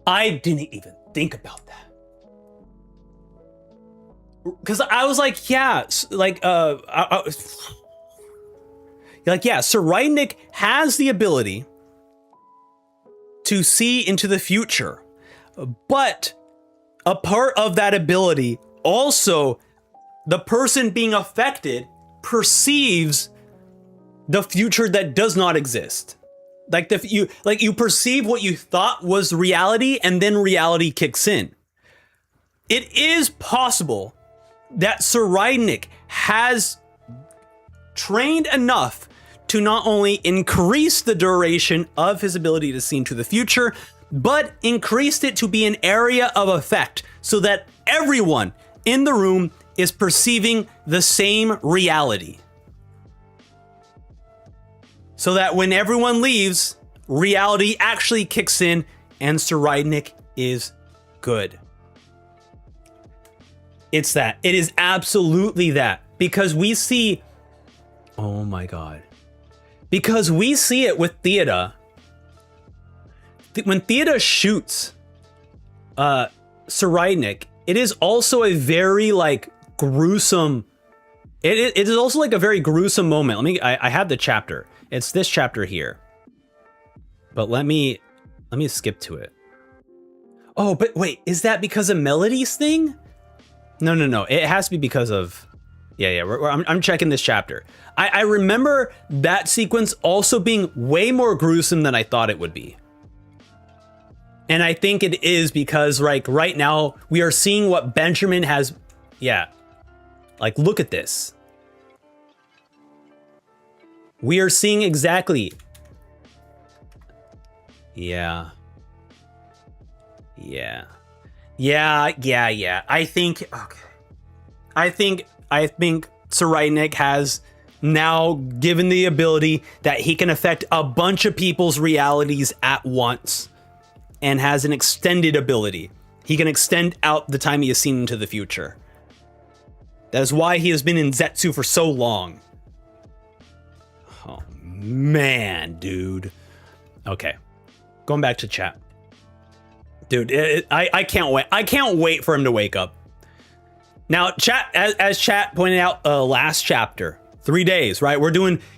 Speaker 1: I didn't even think about that. Because I was like, yeah, like, yeah, Sir Rydnik has the ability to see into the future, but a part of that ability also, the person being affected perceives the future that does not exist. Like you perceive what you thought was reality, and then reality kicks in. It is possible that Sir Rydnik has trained enough to not only increase the duration of his ability to see into the future, but increased it to be an area of effect so that everyone in the room is perceiving the same reality. So that when everyone leaves, reality actually kicks in and Sir Rydnik is good. It's that. It is absolutely that. Because we see... Oh my God. Because we see it with Theoda. When Theoda shoots Sir Rydnik, it is also a very, like, gruesome... It is also, like, a very gruesome moment. I have the chapter. It's this chapter here. But let me skip to it. Oh, but wait, is that because of Melody's thing? No. It has to be because of... Yeah. I'm checking this chapter. I remember that sequence also being way more gruesome than I thought it would be. And I think it is because, like, right now we are seeing what Benjamin has... Yeah. Like, look at this. We are seeing exactly... Yeah. I think... Okay. I think Sir Rydnik has now given the ability that he can affect a bunch of people's realities at once. And has an extended ability. He can extend out the time he has seen into the future. That is why he has been in Zetsu for so long. Oh, man, dude. Okay. Going back to chat. Dude, I can't wait. I can't wait for him to wake up. Now, chat, as chat pointed out last chapter, 3 days, right?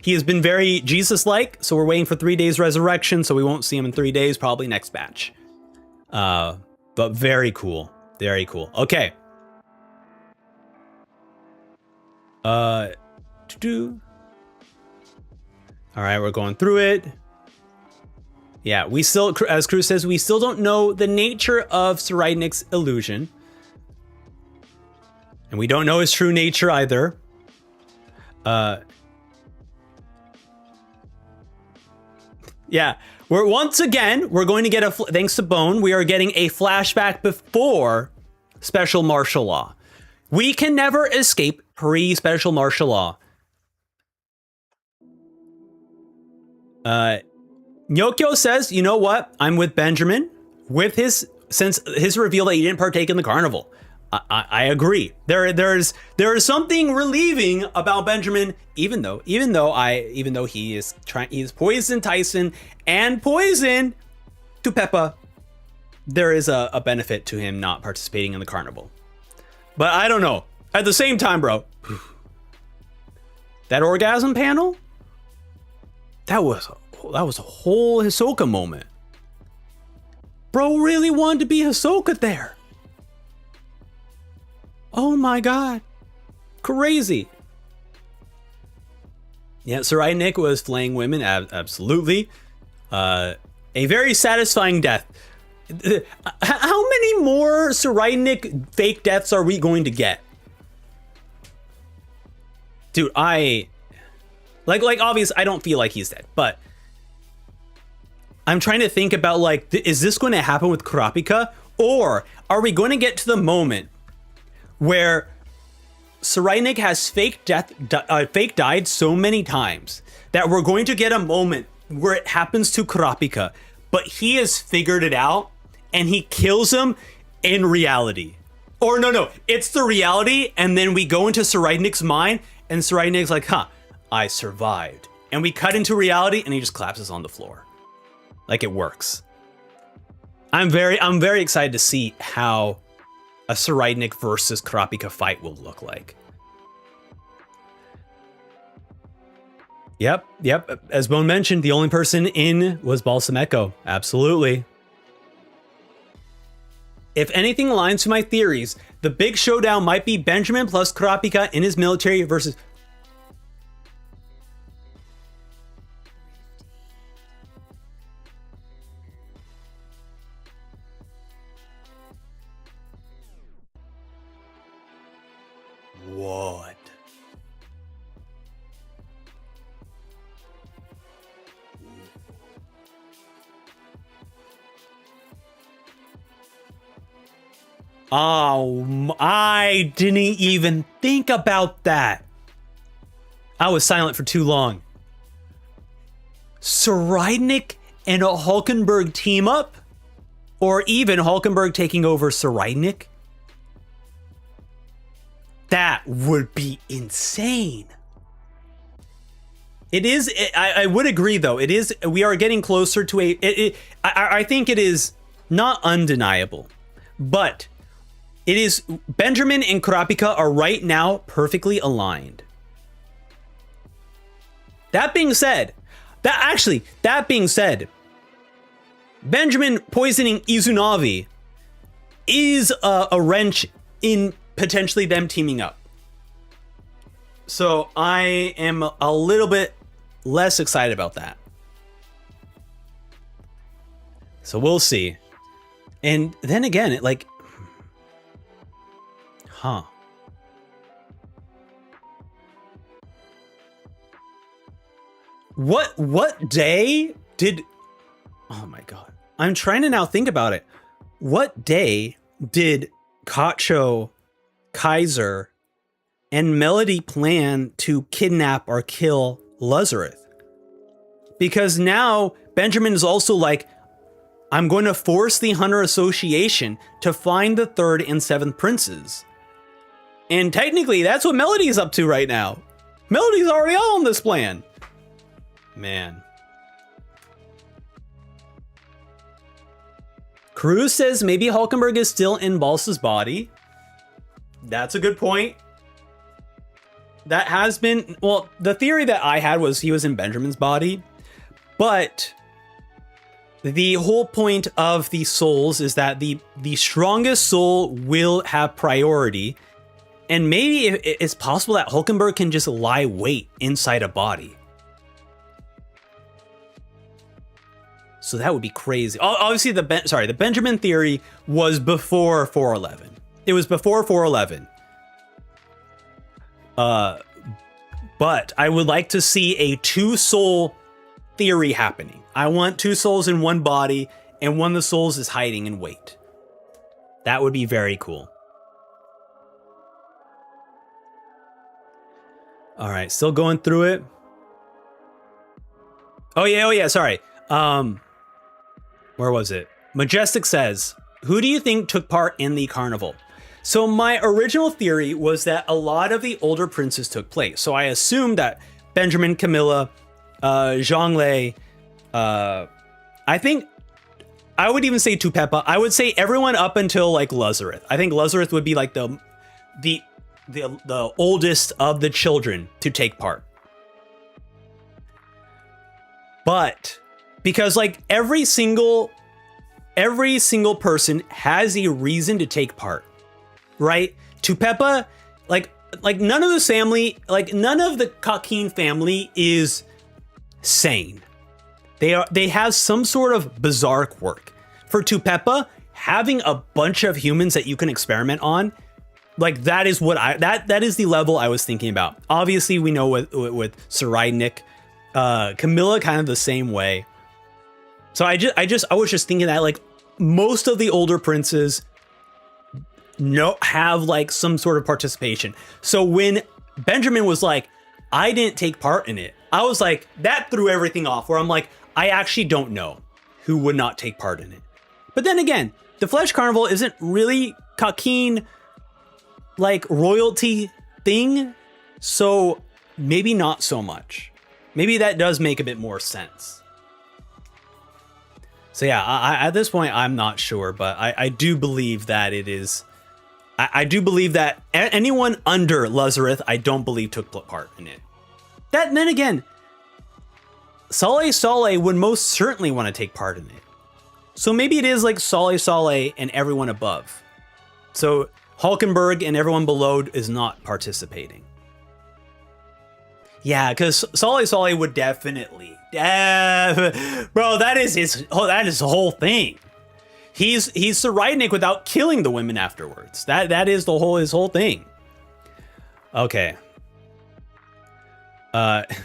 Speaker 1: He has been very Jesus-like, so we're waiting for 3 days resurrection, so we won't see him in 3 days, probably next batch. But very cool. Very cool. Okay. All right, we're going through it. Yeah, we still, as Cruz says, we still don't know the nature of Seraidnik's illusion. And we don't know his true nature either. Yeah, once again, we're going to get thanks to Bone, we are getting a flashback before special martial law. We can never escape pre-special martial law. Nyokyo says, you know what? I'm with Benjamin since his reveal that he didn't partake in the carnival. I agree. There is something relieving about Benjamin, even though he is poison Tyson and poison to Peppa. There is a benefit to him not participating in the carnival. But I don't know. At the same time, bro, that orgasm panel, that was a whole Hisoka moment. Bro really wanted to be Hisoka there. Oh my god. Crazy. Yeah, Seraidnik was flaying women, absolutely. A very satisfying death. How many more Seraidnik fake deaths are we going to get? Dude, like obvious, I don't feel like he's dead, but I'm trying to think about, like, is this going to happen with Kurapika? Or are we going to get to the moment where Seraidnik has fake died so many times that we're going to get a moment where it happens to Kurapika, but he has figured it out and he kills him in reality? Or no, it's the reality, and then we go into Seraidnik's mind and Seraidnik's like, I survived. And we cut into reality and he just collapses on the floor. Like, it works. I'm very excited to see how a Seraidnik versus Kurapika fight will look like. Yep. As Bone mentioned, the only person in was Balsam Echo. Absolutely. If anything aligns to my theories, the big showdown might be Benjamin plus Kurapika in his military versus... What? Oh, I didn't even think about that. I was silent for too long. Seraidnik and a Hulkenberg team up? Or even Hulkenberg taking over Seraidnik? That would be insane. It is. I would agree, though. It is. We are getting closer to I think it is not undeniable, but it is. Benjamin and Kurapika are right now perfectly aligned. That being said, Benjamin poisoning Izunami is a wrench in potentially them teaming up. So I am a little bit less excited about that. So we'll see. And then again, What day did... Oh my god. I'm trying to now think about it. What day did Kacho, Kaiser, and Melody plan to kidnap or kill Lazarus? Because now Benjamin is also like, I'm going to force the Hunter Association to find the 3rd and 7th princes. And technically, that's what Melody's up to right now. Melody's already on this plan. Man. Cruz says maybe Hulkenberg is still in Balsa's body. That's a good point. That has been... Well, the theory that I had was he was in Benjamin's body. But the whole point of the souls is that the strongest soul will have priority. And maybe it's possible that Hulkenberg can just lie wait inside a body. So that would be crazy. Obviously, the Benjamin theory was before 411. It was before 411. But I would like to see a two-soul theory happening. I want two souls in one body, and one of the souls is hiding in wait. That would be very cool. All right, still going through it. Oh yeah, sorry. Where was it? Majestic says, who do you think took part in the carnival? So my original theory was that a lot of the older princes took place. So I assumed that Benjamin, Camilla, Zhonglei, I think I would even say Tupepa. I would say everyone up until like Luzareth. I think Luzareth would be like the oldest of the children to take part. But because like every single person has a reason to take part, right? Tupepa, like none of the family, like none of the Kakin family is sane. They have some sort of bizarre quirk. For Tupepa, having a bunch of humans that you can experiment on, like that is what that is the level I was thinking about. Obviously, we know with Cyrenic, Camilla kind of the same way. So I was just thinking that like most of the older princes have like some sort of participation. So when Benjamin was like, I didn't take part in it, I was like, that threw everything off, where I'm like, I actually don't know who would not take part in it. But then again, the Flesh Carnival isn't really Kakin like royalty thing, so maybe not so much. Maybe that does make a bit more sense. So yeah, I at this point, I'm not sure, but I do believe that it is. I do believe that anyone under Luzareth, I don't believe took part in it. Then again, Saleh would most certainly want to take part in it. So maybe it is like Saleh and everyone above. So Hulkenberg and everyone below is not participating. Yeah, because Saleh would definitely. Bro, that is his whole thing. He's Cyrenic without killing the women afterwards. That is his whole thing. Okay.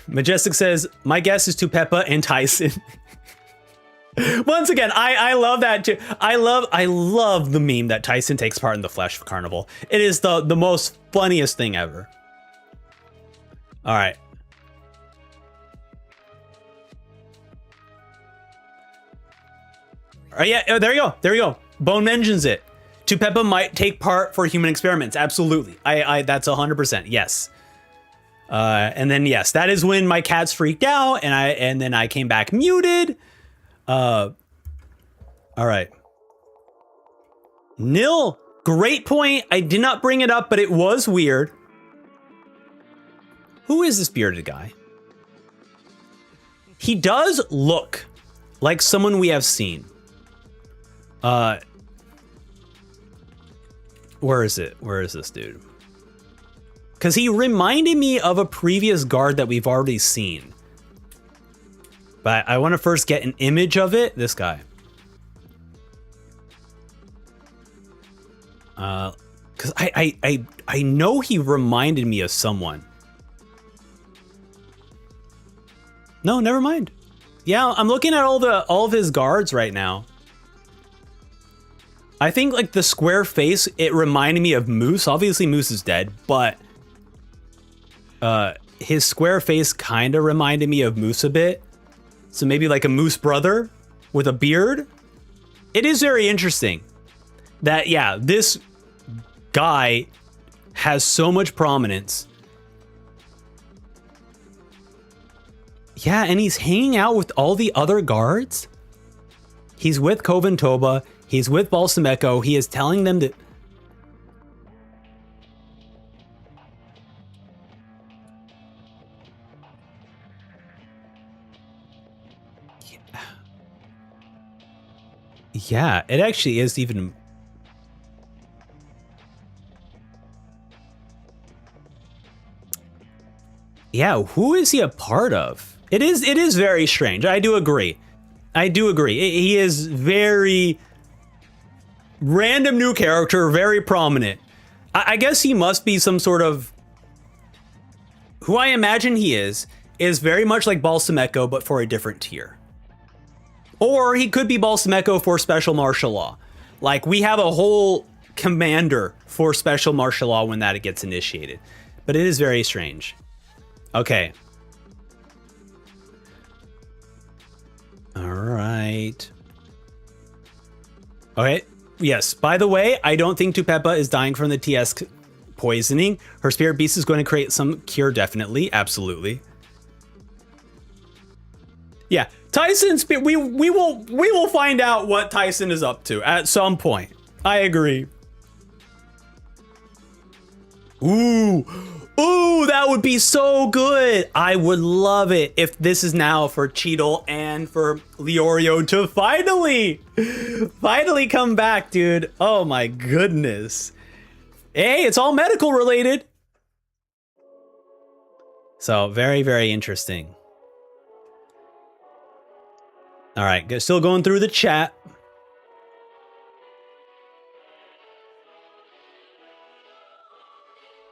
Speaker 1: Majestic says, my guess is Tupepa and Tyson. Once again, I love that too. I love the meme that Tyson takes part in the Flesh Carnival. It is the most funniest thing ever. All right. Yeah, there you go. Bone mentions it. Tupepa might take part for human experiments. Absolutely. That's 100%. Yes. And then yes, that is when my cats freaked out, and then I came back muted. All right. Nil, great point. I did not bring it up, but it was weird. Who is this bearded guy? He does look like someone we have seen. Where is it? Where is this dude? Because he reminded me of a previous guard that we've already seen. But I want to first get an image of it. This guy. Because I know he reminded me of someone. No, never mind. Yeah, I'm looking at all of his guards right now. I think like the square face, it reminded me of Moose. Obviously Moose is dead, but his square face kind of reminded me of Moose a bit. So maybe like a Moose brother with a beard. It is very interesting that, yeah, this guy has so much prominence. Yeah, and he's hanging out with all the other guards. He's with Kovan Toba. He's with Balsam Echo. He is telling them that. Yeah, it actually is even. Yeah, who is he a part of? It is very strange. I do agree. I do agree. He is very random new character, very prominent. I guess he must be some sort of, who I imagine he is very much like Balsamecco, but for a different tier. Or he could be Balsamecco for special martial law. Like, we have a whole commander for special martial law when that gets initiated. But it is very strange. Okay. All right. Okay. Yes. By the way, I don't think Tupeppa is dying from the TS poisoning. Her spirit beast is going to create some cure, definitely. Absolutely. Yeah. Tyson's we will find out what Tyson is up to at some point. I agree. Ooh, that would be so good. I would love it if this is now for Cheadle and for Leorio to finally come back, dude. Oh my goodness. Hey, it's all medical related. So very, very interesting. All right, still going through the chat.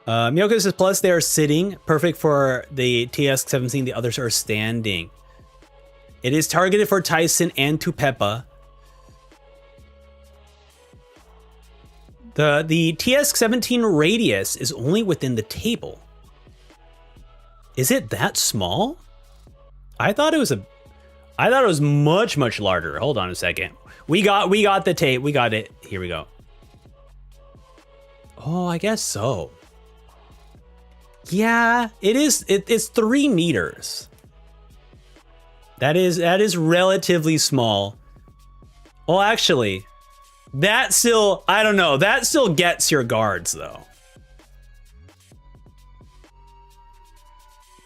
Speaker 1: Miyoko says, plus they are sitting, perfect for the TS-17, the others are standing. It is targeted for Tyson and Tupeppa. The TS-17 radius is only within the table. Is it that small? I thought it was much, much larger. Hold on a second. We got the tape. We got it. Here we go. Oh, I guess so. Yeah, it is. It's 3 meters. That is relatively small. Well, actually, that still, I don't know. That still gets your guards, though.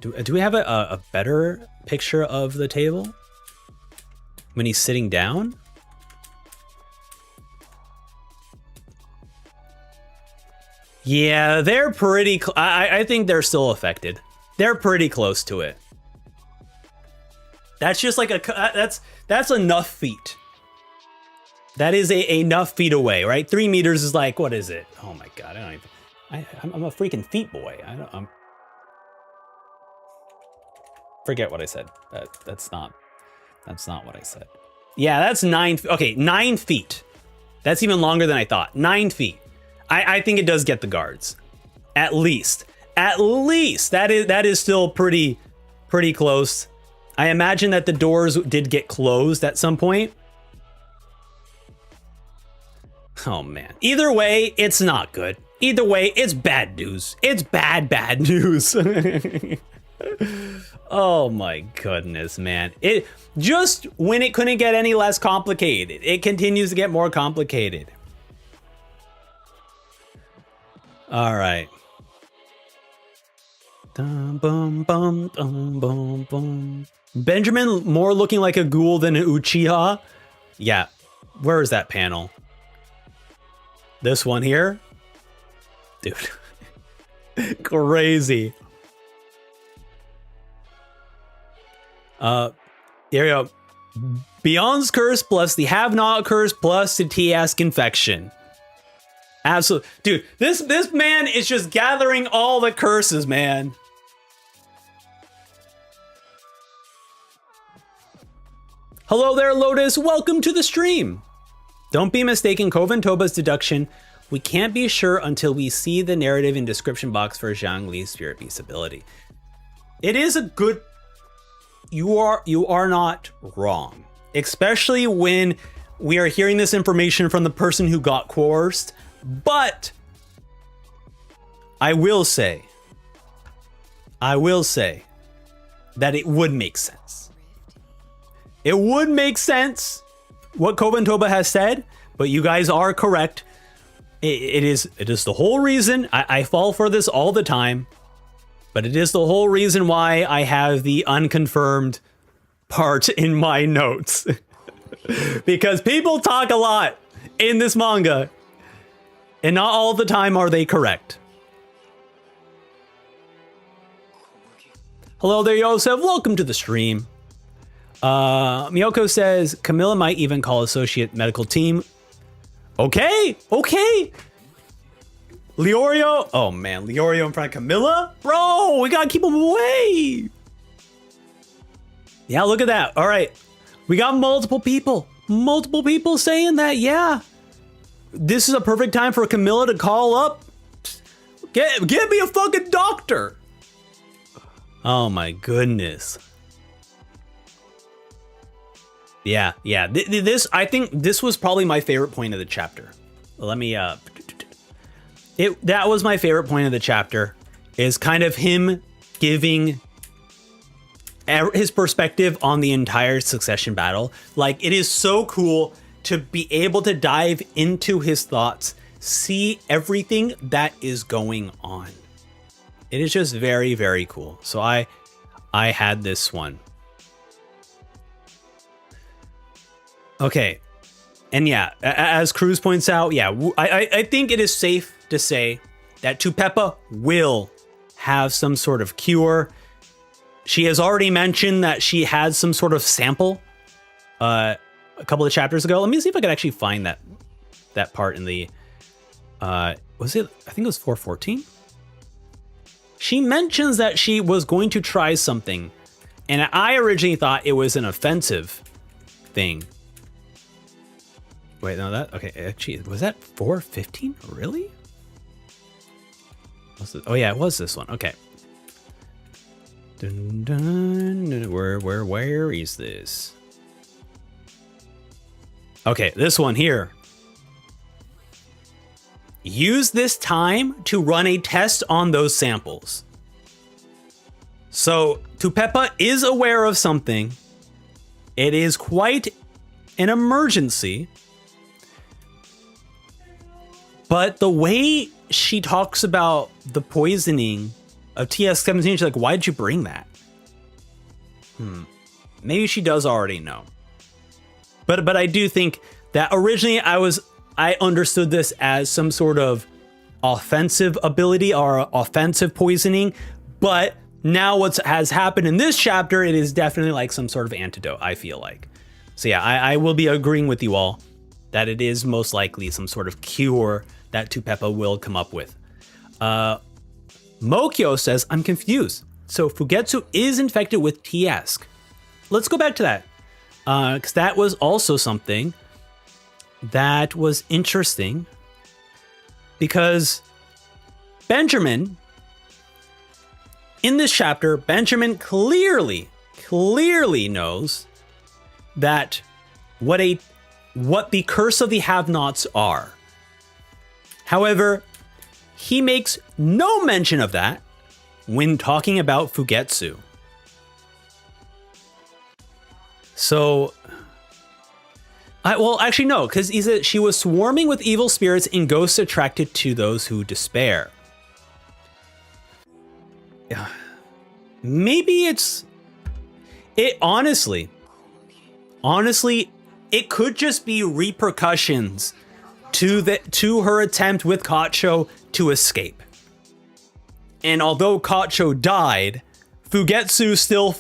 Speaker 1: Do we have a better picture of the table when he's sitting down? Yeah, they're pretty. I think they're still affected. They're pretty close to it. That's just like that's enough feet. That is enough feet away, right? 3 meters is like, what is it? Oh my god, I'm a freaking feet boy. I'm forget what I said. That's not what I said. Yeah, that's 9. Okay, 9 feet. That's even longer than I thought. 9 feet. I think it does get the guards. At least. That is still pretty close. I imagine that the doors did get closed at some point. Oh man. Either way, it's not good. Either way, it's bad news. It's bad news. Oh my goodness, man. It just when it couldn't get any less complicated, it continues to get more complicated. All right. Dum, bum, bum, dum, bum, bum. Benjamin more looking like a ghoul than an Uchiha. Yeah. Where is that panel? This one here? Dude. Crazy. There we go. Beyond's curse plus the have not curse plus the TS infection. Absolutely. Dude, this man is just gathering all the curses, man. Hello there, Lotus. Welcome to the stream. Don't be mistaken, Koventoba's deduction. We can't be sure until we see the narrative and description box for Zhang Li's Spirit Beast ability. It is a good... You are not wrong. Especially when we are hearing this information from the person who got coerced. But I will say that it would make sense. It would make sense what Koventoba has said, but you guys are correct. It is the whole reason I fall for this all the time, but it is the whole reason why I have the unconfirmed part in my notes. Because people talk a lot in this manga, and not all the time are they correct. Hello there, Yosef. Welcome to the stream. Miyoko says Camilla might even call associate medical team. Okay. Leorio. Oh man, Leorio in front of Camilla? Bro, we gotta keep him away. Yeah, look at that. All right. We got multiple people saying that. Yeah. This is a perfect time for Camilla to call up. Get me a fucking doctor. Oh my goodness. Yeah. This, I think this was probably my favorite point of the chapter. Let me, that was my favorite point of the chapter, is kind of him giving his perspective on the entire succession battle. Like, it is so cool to be able to dive into his thoughts, see everything that is going on. It is just very, very cool. So I had this one. Okay. And yeah, as Cruz points out, yeah, I think it is safe to say that Tupepa will have some sort of cure. She has already mentioned that she had some sort of sample a couple of chapters ago. Let me see if I could actually find that part in the was it? I think it was 414. She mentions that she was going to try something, and I originally thought it was an offensive thing. Wait, no, okay. Actually, was that 415? Really? Oh yeah, it was this one. Okay. Dun, dun, where is this? Okay, this one here. Use this time to run a test on those samples. So Tupepa is aware of something. It is quite an emergency. But the way she talks about the poisoning of TS-17, she's like, why did you bring that? Maybe she does already know. But I do think that originally I understood this as some sort of offensive ability or offensive poisoning. But now what has happened in this chapter, it is definitely like some sort of antidote, I feel like. So yeah, I will be agreeing with you all that it is most likely some sort of cure that Tupepa will come up with. Mokyo says, I'm confused. So Fugetsu is infected with TS. Let's go back to that. Because that was also something that was interesting. Because Benjamin, in this chapter, Benjamin clearly knows that what the curse of the have-nots are. However, he makes no mention of that when talking about Fugetsu. So, well, actually no, because he said she was swarming with evil spirits and ghosts attracted to those who despair. Yeah, maybe honestly, it could just be repercussions to her attempt with Kacho to escape. And although Kacho died, Fugetsu still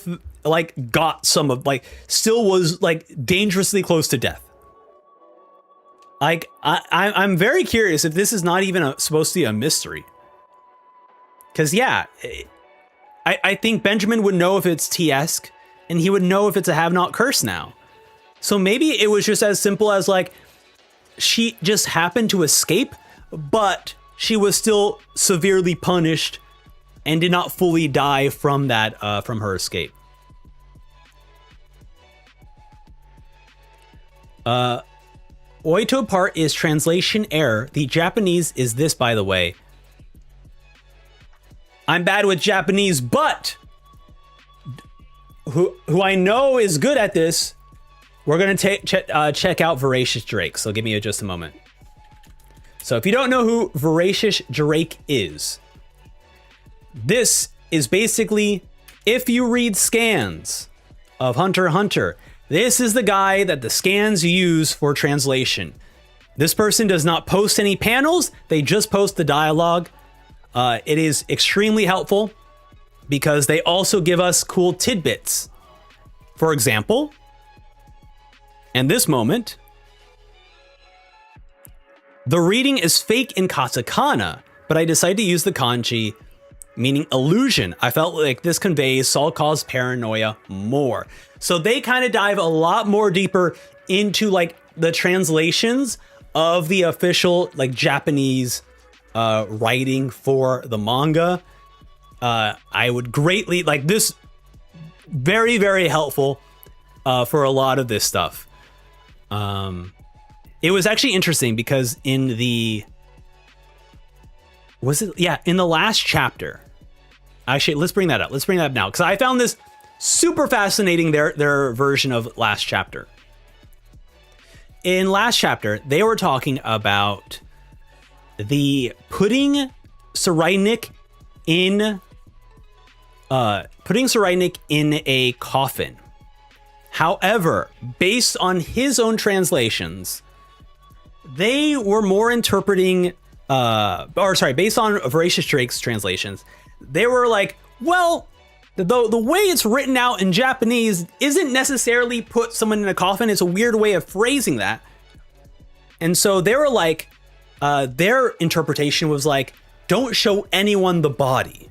Speaker 1: got some of still was dangerously close to death. I'm very curious if this is not even supposed to be a mystery. Because yeah, I think Benjamin would know if it's TS, and he would know if it's a have-not curse now. So maybe it was just as simple as she just happened to escape, but she was still severely punished and did not fully die from that, from her escape. Oito part is translation error. The Japanese is this, by the way. I'm bad with Japanese, but who I know is good at this. We're going to check out Voracious Drake, so give me just a moment. So if you don't know who Voracious Drake is, this is basically, if you read scans of Hunter x Hunter, this is the guy that the scans use for translation. This person does not post any panels, they just post the dialogue. It is extremely helpful because they also give us cool tidbits. For example, And this moment, the reading is fake in katakana, but I decided to use the kanji, meaning illusion. I felt like this conveys Saul caused paranoia more. So they kind of dive a lot more deeper into like the translations of the official like Japanese writing for the manga. I would greatly like this. Very, very helpful for a lot of this stuff. It was actually interesting because in the last chapter. Actually, let's bring that up. Let's bring that up now because I found this super fascinating. Their version of last chapter. In last chapter, they were talking about the putting Tsuraynik in a coffin. However, based on his own translations, they were more interpreting, based on Voracious Drake's translations, they were like, well, the way it's written out in Japanese isn't necessarily put someone in a coffin. It's a weird way of phrasing that. And so they were like, their interpretation was like, don't show anyone the body.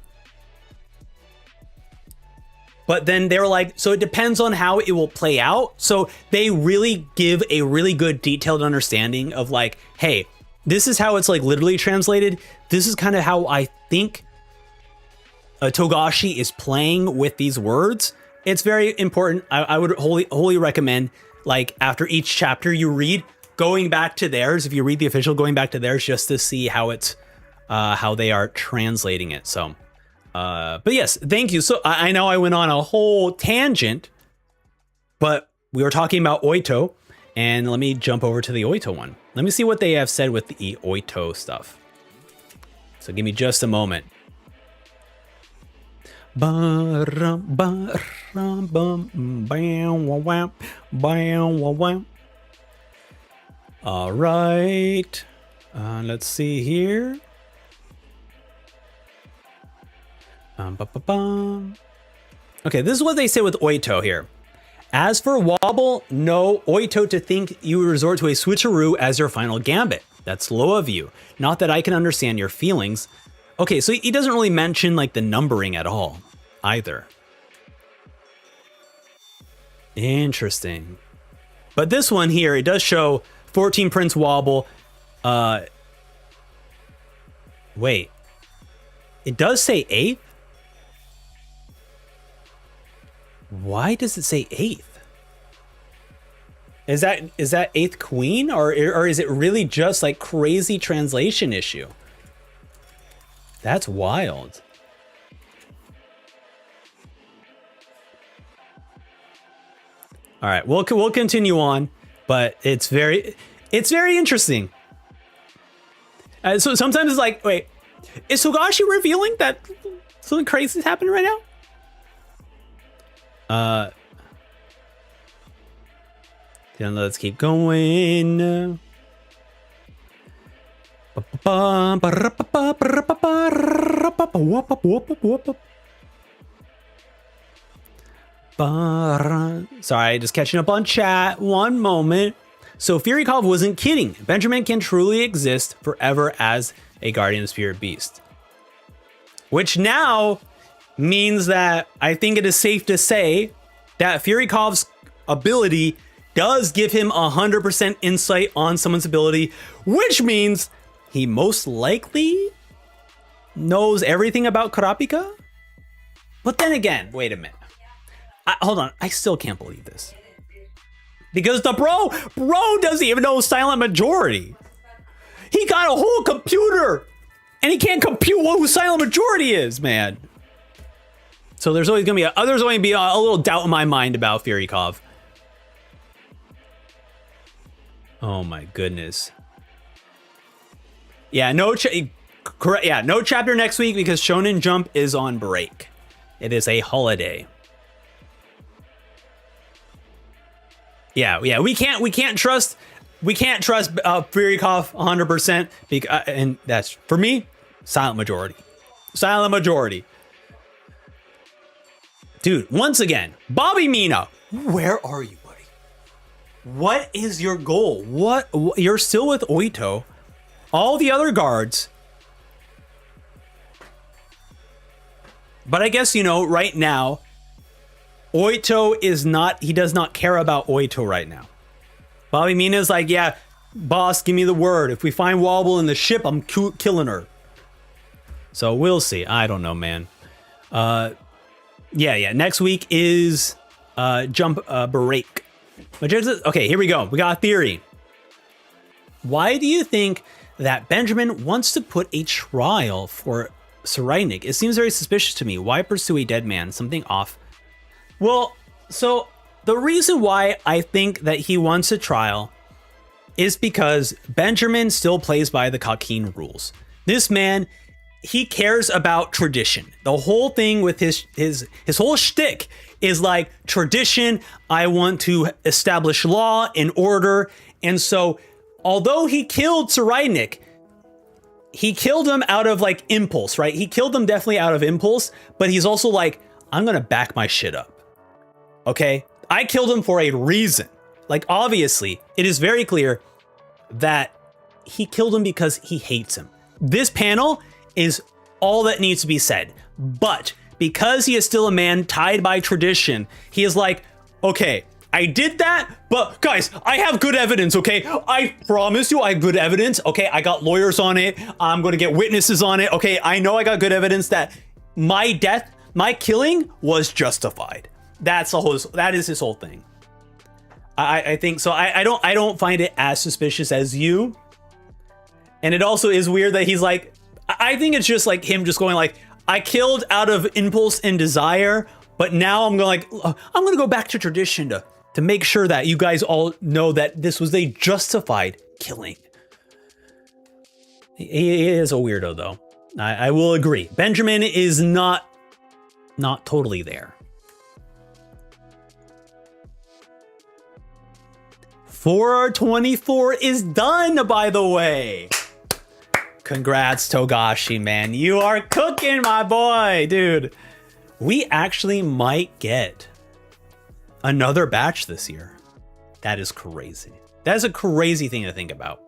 Speaker 1: But then they were like, so it depends on how it will play out. So they really give a really good detailed understanding of like, hey, this is how it's like literally translated. This is kind of how I think Togashi is playing with these words. It's very important. I would wholly recommend, like, after each chapter you read, going back to theirs. If you read the official, going back to theirs just to see how it's how they are translating it. So but yes, thank you. So I know I went on a whole tangent, but we were talking about Oito, and let me jump over to the Oito one. Let me see what they have said with the Oito stuff. So give me just a moment. All right. Let's see here. Okay, this is what they say with Oito here. As for Wobble, no Oito to think you would resort to a switcheroo as your final gambit. That's low of you. Not that I can understand your feelings. Okay, so he doesn't really mention like the numbering at all either. Interesting. But this one here, it does show 14 Prince Wobble. Wait. It does say 8th? Why does it say 8th? Is that 8th Queen? Or is it really just like crazy translation issue? That's wild. All right, we'll continue on, but it's very interesting. So sometimes it's like, wait, is Togashi revealing that something crazy is happening right now? Then let's keep going. Sorry, just catching up on chat. One moment. So Furikov wasn't kidding. Benjamin can truly exist forever as a guardian spirit beast. Which now means that I think it is safe to say that Furikov's ability does give him 100% insight on someone's ability, which means he most likely knows everything about Kurapika. But then again, wait a minute. Hold on, I still can't believe this. Because the bro doesn't even know silent majority. He got a whole computer and he can't compute who silent majority is, man. So there's always gonna be a little doubt in my mind about Furikov. Oh my goodness. Yeah, no chapter next week because Shonen Jump is on break. It is a holiday. Yeah, we can't trust Furikov 100% because, and that's for me, silent majority. Dude, once again, Bobby Mina, where are you, buddy? What is your goal? What you're still with Oito. All the other guards. But I guess, you know, right now, Oito is not, he does not care about Oito right now. Bobby Mina's like, yeah, boss, give me the word. If we find Wobble in the ship, I'm killing her. So we'll see. I don't know, man. Yeah. Next week is Jump Break. Okay, here we go. We got a theory. Why do you think that Benjamin wants to put a trial for Cyrenic? It seems very suspicious to me. Why pursue a dead man? Something off. Well, so the reason why I think that he wants a trial is because Benjamin still plays by the Kakin rules. This man, he cares about tradition. The whole thing with his whole shtick is like tradition. I want to establish law and order. And so, although he killed Cyrenic, he killed him out of like impulse, right? He killed him definitely out of impulse, but he's also like, I'm gonna back my shit up. Okay? I killed him for a reason. Like, obviously, it is very clear that he killed him because he hates him. This panel is all that needs to be said. But because he is still a man tied by tradition, he is like, okay, I did that, but guys, I have good evidence, okay? I promise you I have good evidence, okay? I got lawyers on it. I'm gonna get witnesses on it, okay? I know I got good evidence that my death, my killing was justified. That is his whole thing. I think so. I don't find it as suspicious as you. And it also is weird that he's like, I think it's just like him just going like, I killed out of impulse and desire, but now I'm gonna go back to tradition to make sure that you guys all know that this was a justified killing. He is a weirdo though. I will agree. Benjamin is not totally there. 424 is done, by the way. Congrats, Togashi, man. You are cooking, my boy, dude. We actually might get another batch this year. That is crazy. That is a crazy thing to think about.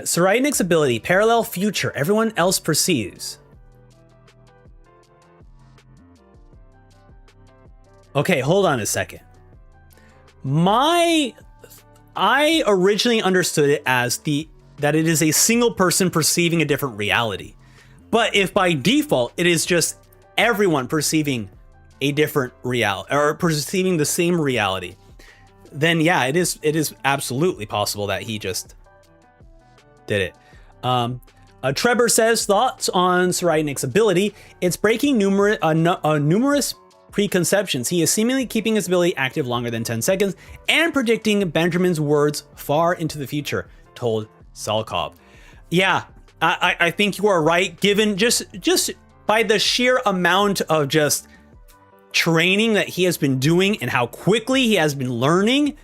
Speaker 1: Cyrenic's ability, parallel future, everyone else perceives. Okay, hold on a second. I originally understood it as that it is a single person perceiving a different reality. But if by default it is just everyone perceiving a different reality or perceiving the same reality, then yeah, it is absolutely possible that he just did it. Trevor says thoughts on Cyrenic's ability. It's breaking numerous preconceptions. He is seemingly keeping his ability active longer than 10 seconds and predicting Benjamin's words far into the future, told Salkov. Yeah, I think you are right, given just by the sheer amount of just training that he has been doing and how quickly he has been learning.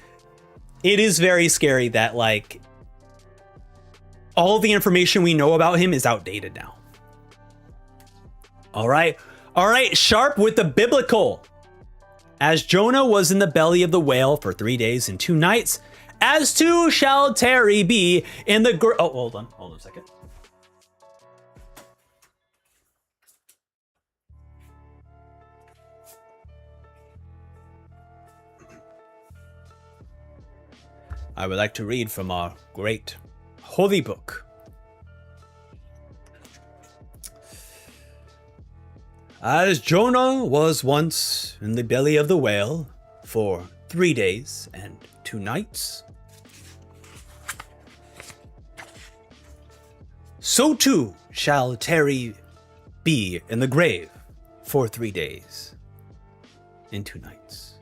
Speaker 1: It is very scary that like all the information we know about him is outdated now. All right, Sharp with the biblical. As Jonah was in the belly of the whale for 3 days and 2 nights, as too shall Terry be in the oh, hold on a second. I would like to read from our great holy book. As Jonah was once in the belly of the whale for 3 days and 2 nights, so too shall Terry be in the grave for 3 days and 2 nights.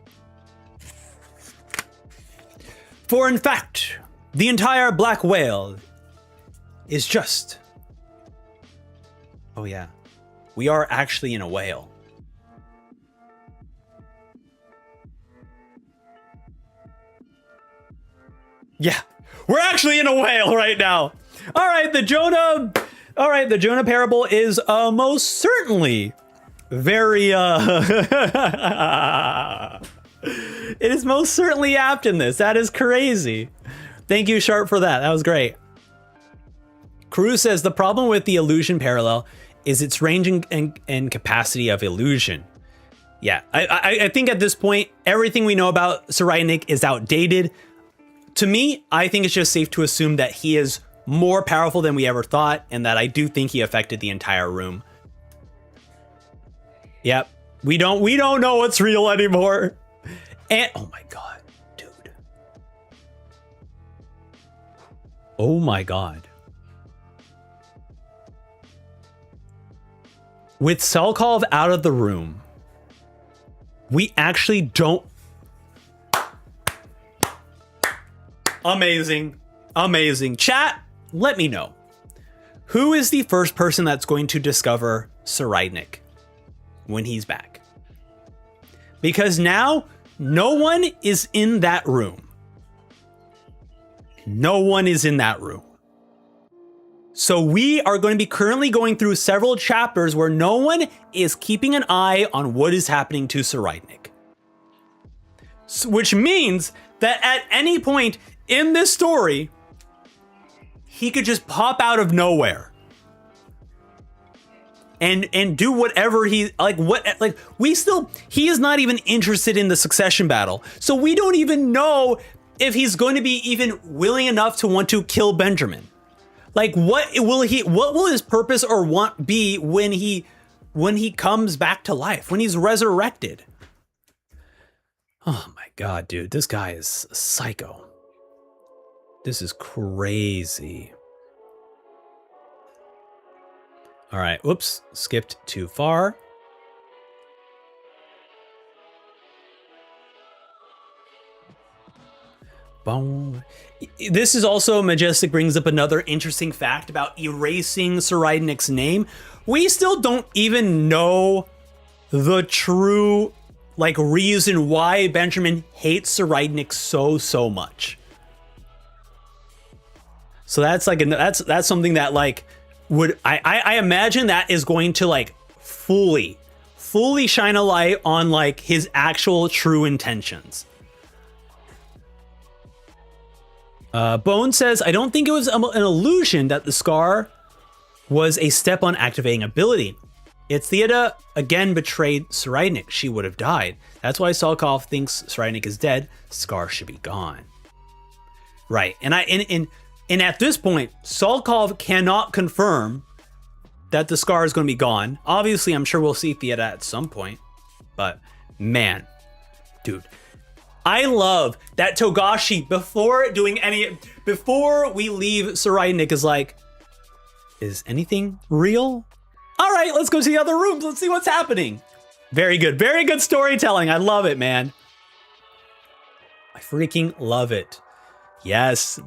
Speaker 1: For in fact, the entire black whale is just... Oh yeah. We are actually in a whale. Yeah, we're actually in a whale right now. All right, the Jonah parable is most certainly Very, it is most certainly apt in this. That is crazy. Thank you, Sharp, for that. That was great. Cruz says the problem with the illusion parallel is its range and capacity of illusion. Yeah, I think at this point, everything we know about Cyrenic is outdated. To me, I think it's just safe to assume that he is more powerful than we ever thought, and that I do think he affected the entire room. Yep, we don't know what's real anymore. And oh my god, dude. Oh my god. With Selkov out of the room, we actually don't. Amazing. Amazing. Chat, let me know. Who is the first person that's going to discover Cyrenic when he's back? Because now no one is in that room. No one is in that room. So we are going to be currently going through several chapters where no one is keeping an eye on what is happening to Cyrenic. Which means that at any point in this story, he could just pop out of nowhere and do whatever he he is not even interested in the succession battle. So we don't even know if he's going to be even willing enough to want to kill Benjamin. Like, what will his purpose or want be when he comes back to life, when he's resurrected? Oh my god, dude, this guy is a psycho. This is crazy. All right, whoops, skipped too far. Boom. This is also, Majestic brings up another interesting fact about erasing Cyrenic's name. We still don't even know the true reason why Benjamin hates Cyrenic so much. So that's that's something that I imagine that is going to fully shine a light on his actual true intentions. Bone says, I don't think it was an illusion that the scar was a step on activating ability. If Theoda again betrayed Cyrenic, she would have died. That's why Selkov thinks Cyrenic is dead. Scar should be gone. Right, and at this point, Selkov cannot confirm that the scar is going to be gone. Obviously, I'm sure we'll see Theoda at some point, but man, dude. I love that Togashi, before we leave Cyrenic, is like, is anything real? All right, let's go to the other rooms. Let's see what's happening. Very good storytelling. I love it, man. I freaking love it. Yes.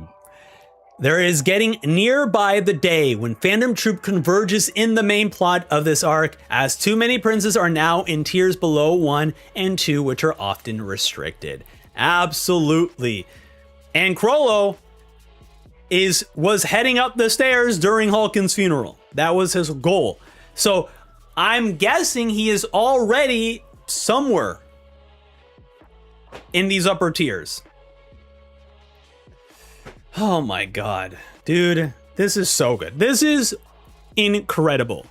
Speaker 1: There is getting nearby the day when Phantom Troop converges in the main plot of this arc, as too many princes are now in tiers below 1 and 2, which are often restricted. Absolutely. And Chrollo was heading up the stairs during Hulken's funeral. That was his goal. So I'm guessing he is already somewhere in these upper tiers. Oh my god, dude, this is so good. This is incredible.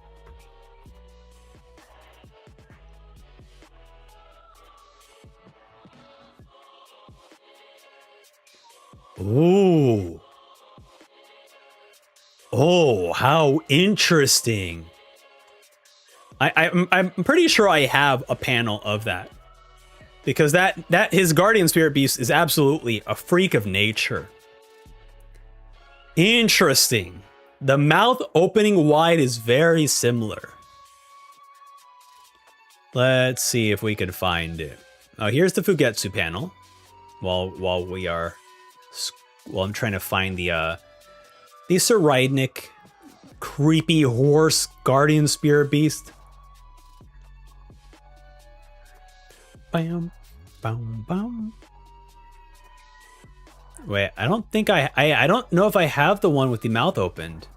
Speaker 1: Ooh. Oh, how interesting. I'm pretty sure I have a panel of that. Because that his Guardian Spirit Beast is absolutely a freak of nature. Interesting. The mouth opening wide is very similar. Let's see if we could find it. Oh, here's the Fugetsu panel. While I'm trying to find the Cyrenic creepy horse Guardian Spirit Beast. Bam, bam, bam. Wait, I don't think I don't know if I have the one with the mouth opened.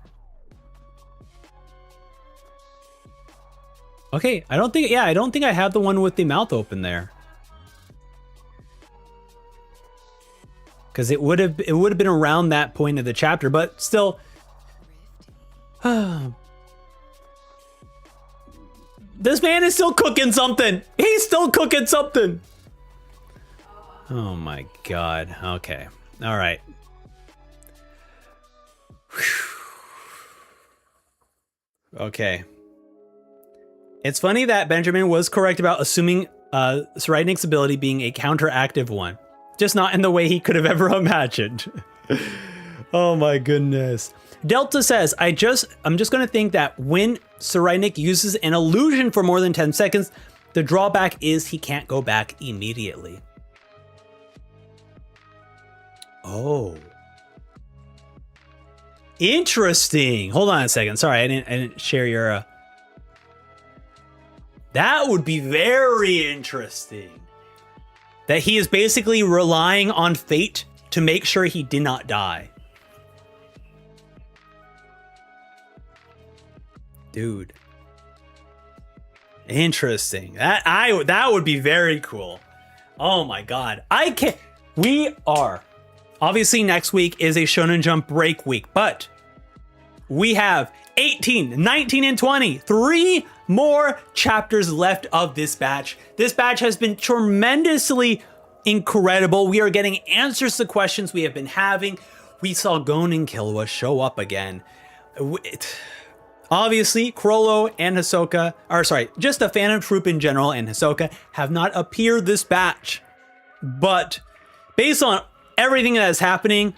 Speaker 1: Okay, I don't think I have the one with the mouth open there. Because it would have been around that point of the chapter, but still. This man is still cooking something. He's still cooking something. Oh my god. Okay. All right. Okay. It's funny that Benjamin was correct about assuming Srydnik's ability being a counteractive one. Just not in the way he could have ever imagined. Oh my goodness. Delta says, I'm just going to think that when Srydnik uses an illusion for more than 10 seconds, the drawback is he can't go back immediately. Oh. Interesting. Hold on a second. Sorry, I didn't share your... That would be very interesting. That he is basically relying on fate to make sure he did not die. Dude. Interesting. That would be very cool. Oh my god. I can't. We are. Obviously next week is a Shonen Jump break week, but we have 18, 19, and 20. 3 more chapters left of this batch. This batch has been tremendously incredible. We are getting answers to questions we have been having. We saw Gon and Killua show up again. Obviously, Chrollo and Hisoka, or sorry, just the Phantom Troop in general and Hisoka have not appeared this batch. But based on everything that is happening,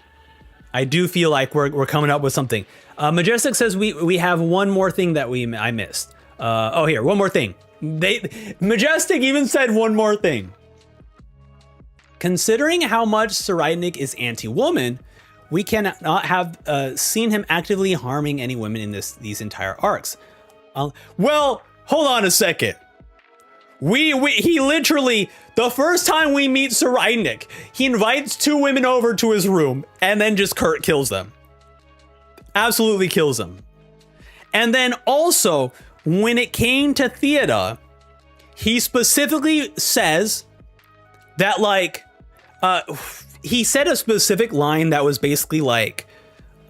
Speaker 1: I do feel like we're coming up with something. Majestic says we have one more thing that I missed. Here, one more thing. Majestic even said one more thing. Considering how much Srydnik is anti-woman, we cannot have seen him actively harming any women in these entire arcs. Well, hold on a second. He literally, the first time we meet Srydnik, he invites 2 women over to his room and then just kills them. Absolutely kills them. And then also, when it came to Theoda, he specifically says that he said a specific line that was basically like,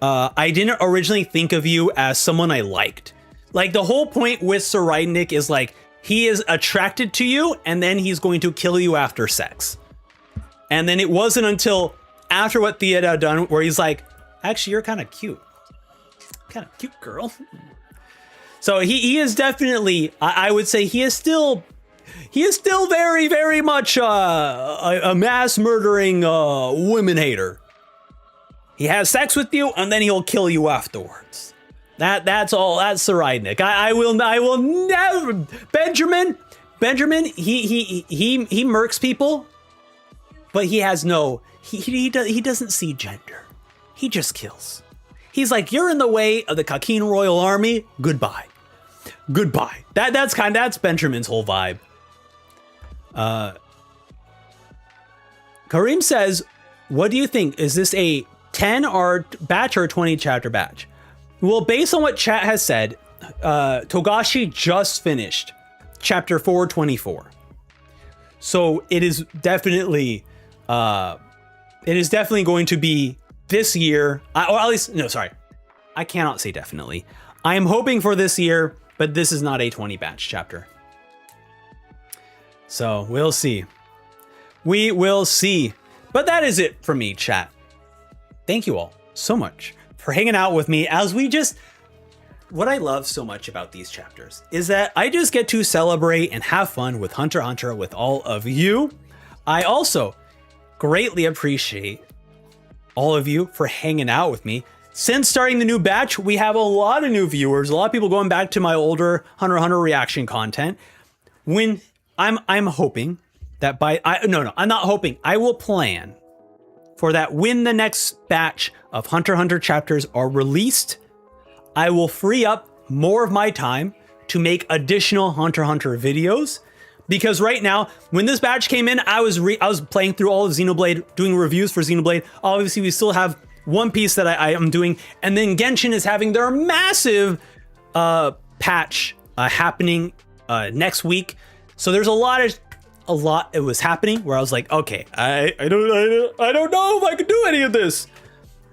Speaker 1: I didn't originally think of you as someone I liked. Like the whole point with Srydnik is like, he is attracted to you and then he's going to kill you after sex. And then it wasn't until after what Theoda done where he's like, actually, you're kind of cute. Kind of cute girl. So he is definitely, I would say he is still very, very much a mass murdering women hater. He has sex with you and then he'll kill you afterwards. That's all. That's Srydnik. I will never. Benjamin. He murks people, but he has no. He doesn't see gender. He just kills. He's like, you're in the way of the Kakin Royal Army. Goodbye. That's Benjamin's whole vibe. Kareem says, what do you think? Is this a 10 or batch or 20 chapter batch? Well, based on what chat has said, Togashi just finished chapter 424. So it is definitely going to be this year, or at least, no, sorry. I cannot say definitely. I am hoping for this year, but this is not a 20 batch chapter. So we'll see. We will see. But that is it for me, chat. Thank you all so much for hanging out with me as we just... What I love so much about these chapters is that I just get to celebrate and have fun with Hunter x Hunter with all of you. I also greatly appreciate all of you for hanging out with me. Since starting the new batch, we have a lot of new viewers, a lot of people going back to my older Hunter x Hunter reaction content. When I'm hoping that I'm not hoping. I will plan for that when the next batch of Hunter x Hunter chapters are released, I will free up more of my time to make additional Hunter x Hunter videos. Because right now, when this batch came in, I was playing through all of Xenoblade, doing reviews for Xenoblade. Obviously, we still have One Piece that I am doing, and then Genshin is having their massive patch happening next week. So there's a lot it was happening where I was like, okay, I don't know if I can do any of this,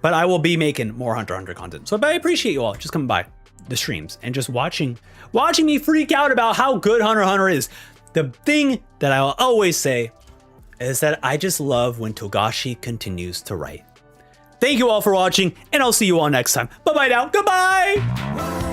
Speaker 1: but I will be making more Hunter x Hunter content. So I appreciate you all just coming by the streams and just watching me freak out about how good Hunter x Hunter is. The thing that I'll always say is that I just love when Togashi continues to write. Thank you all for watching, and I'll see you all next time. Bye-bye now. Goodbye!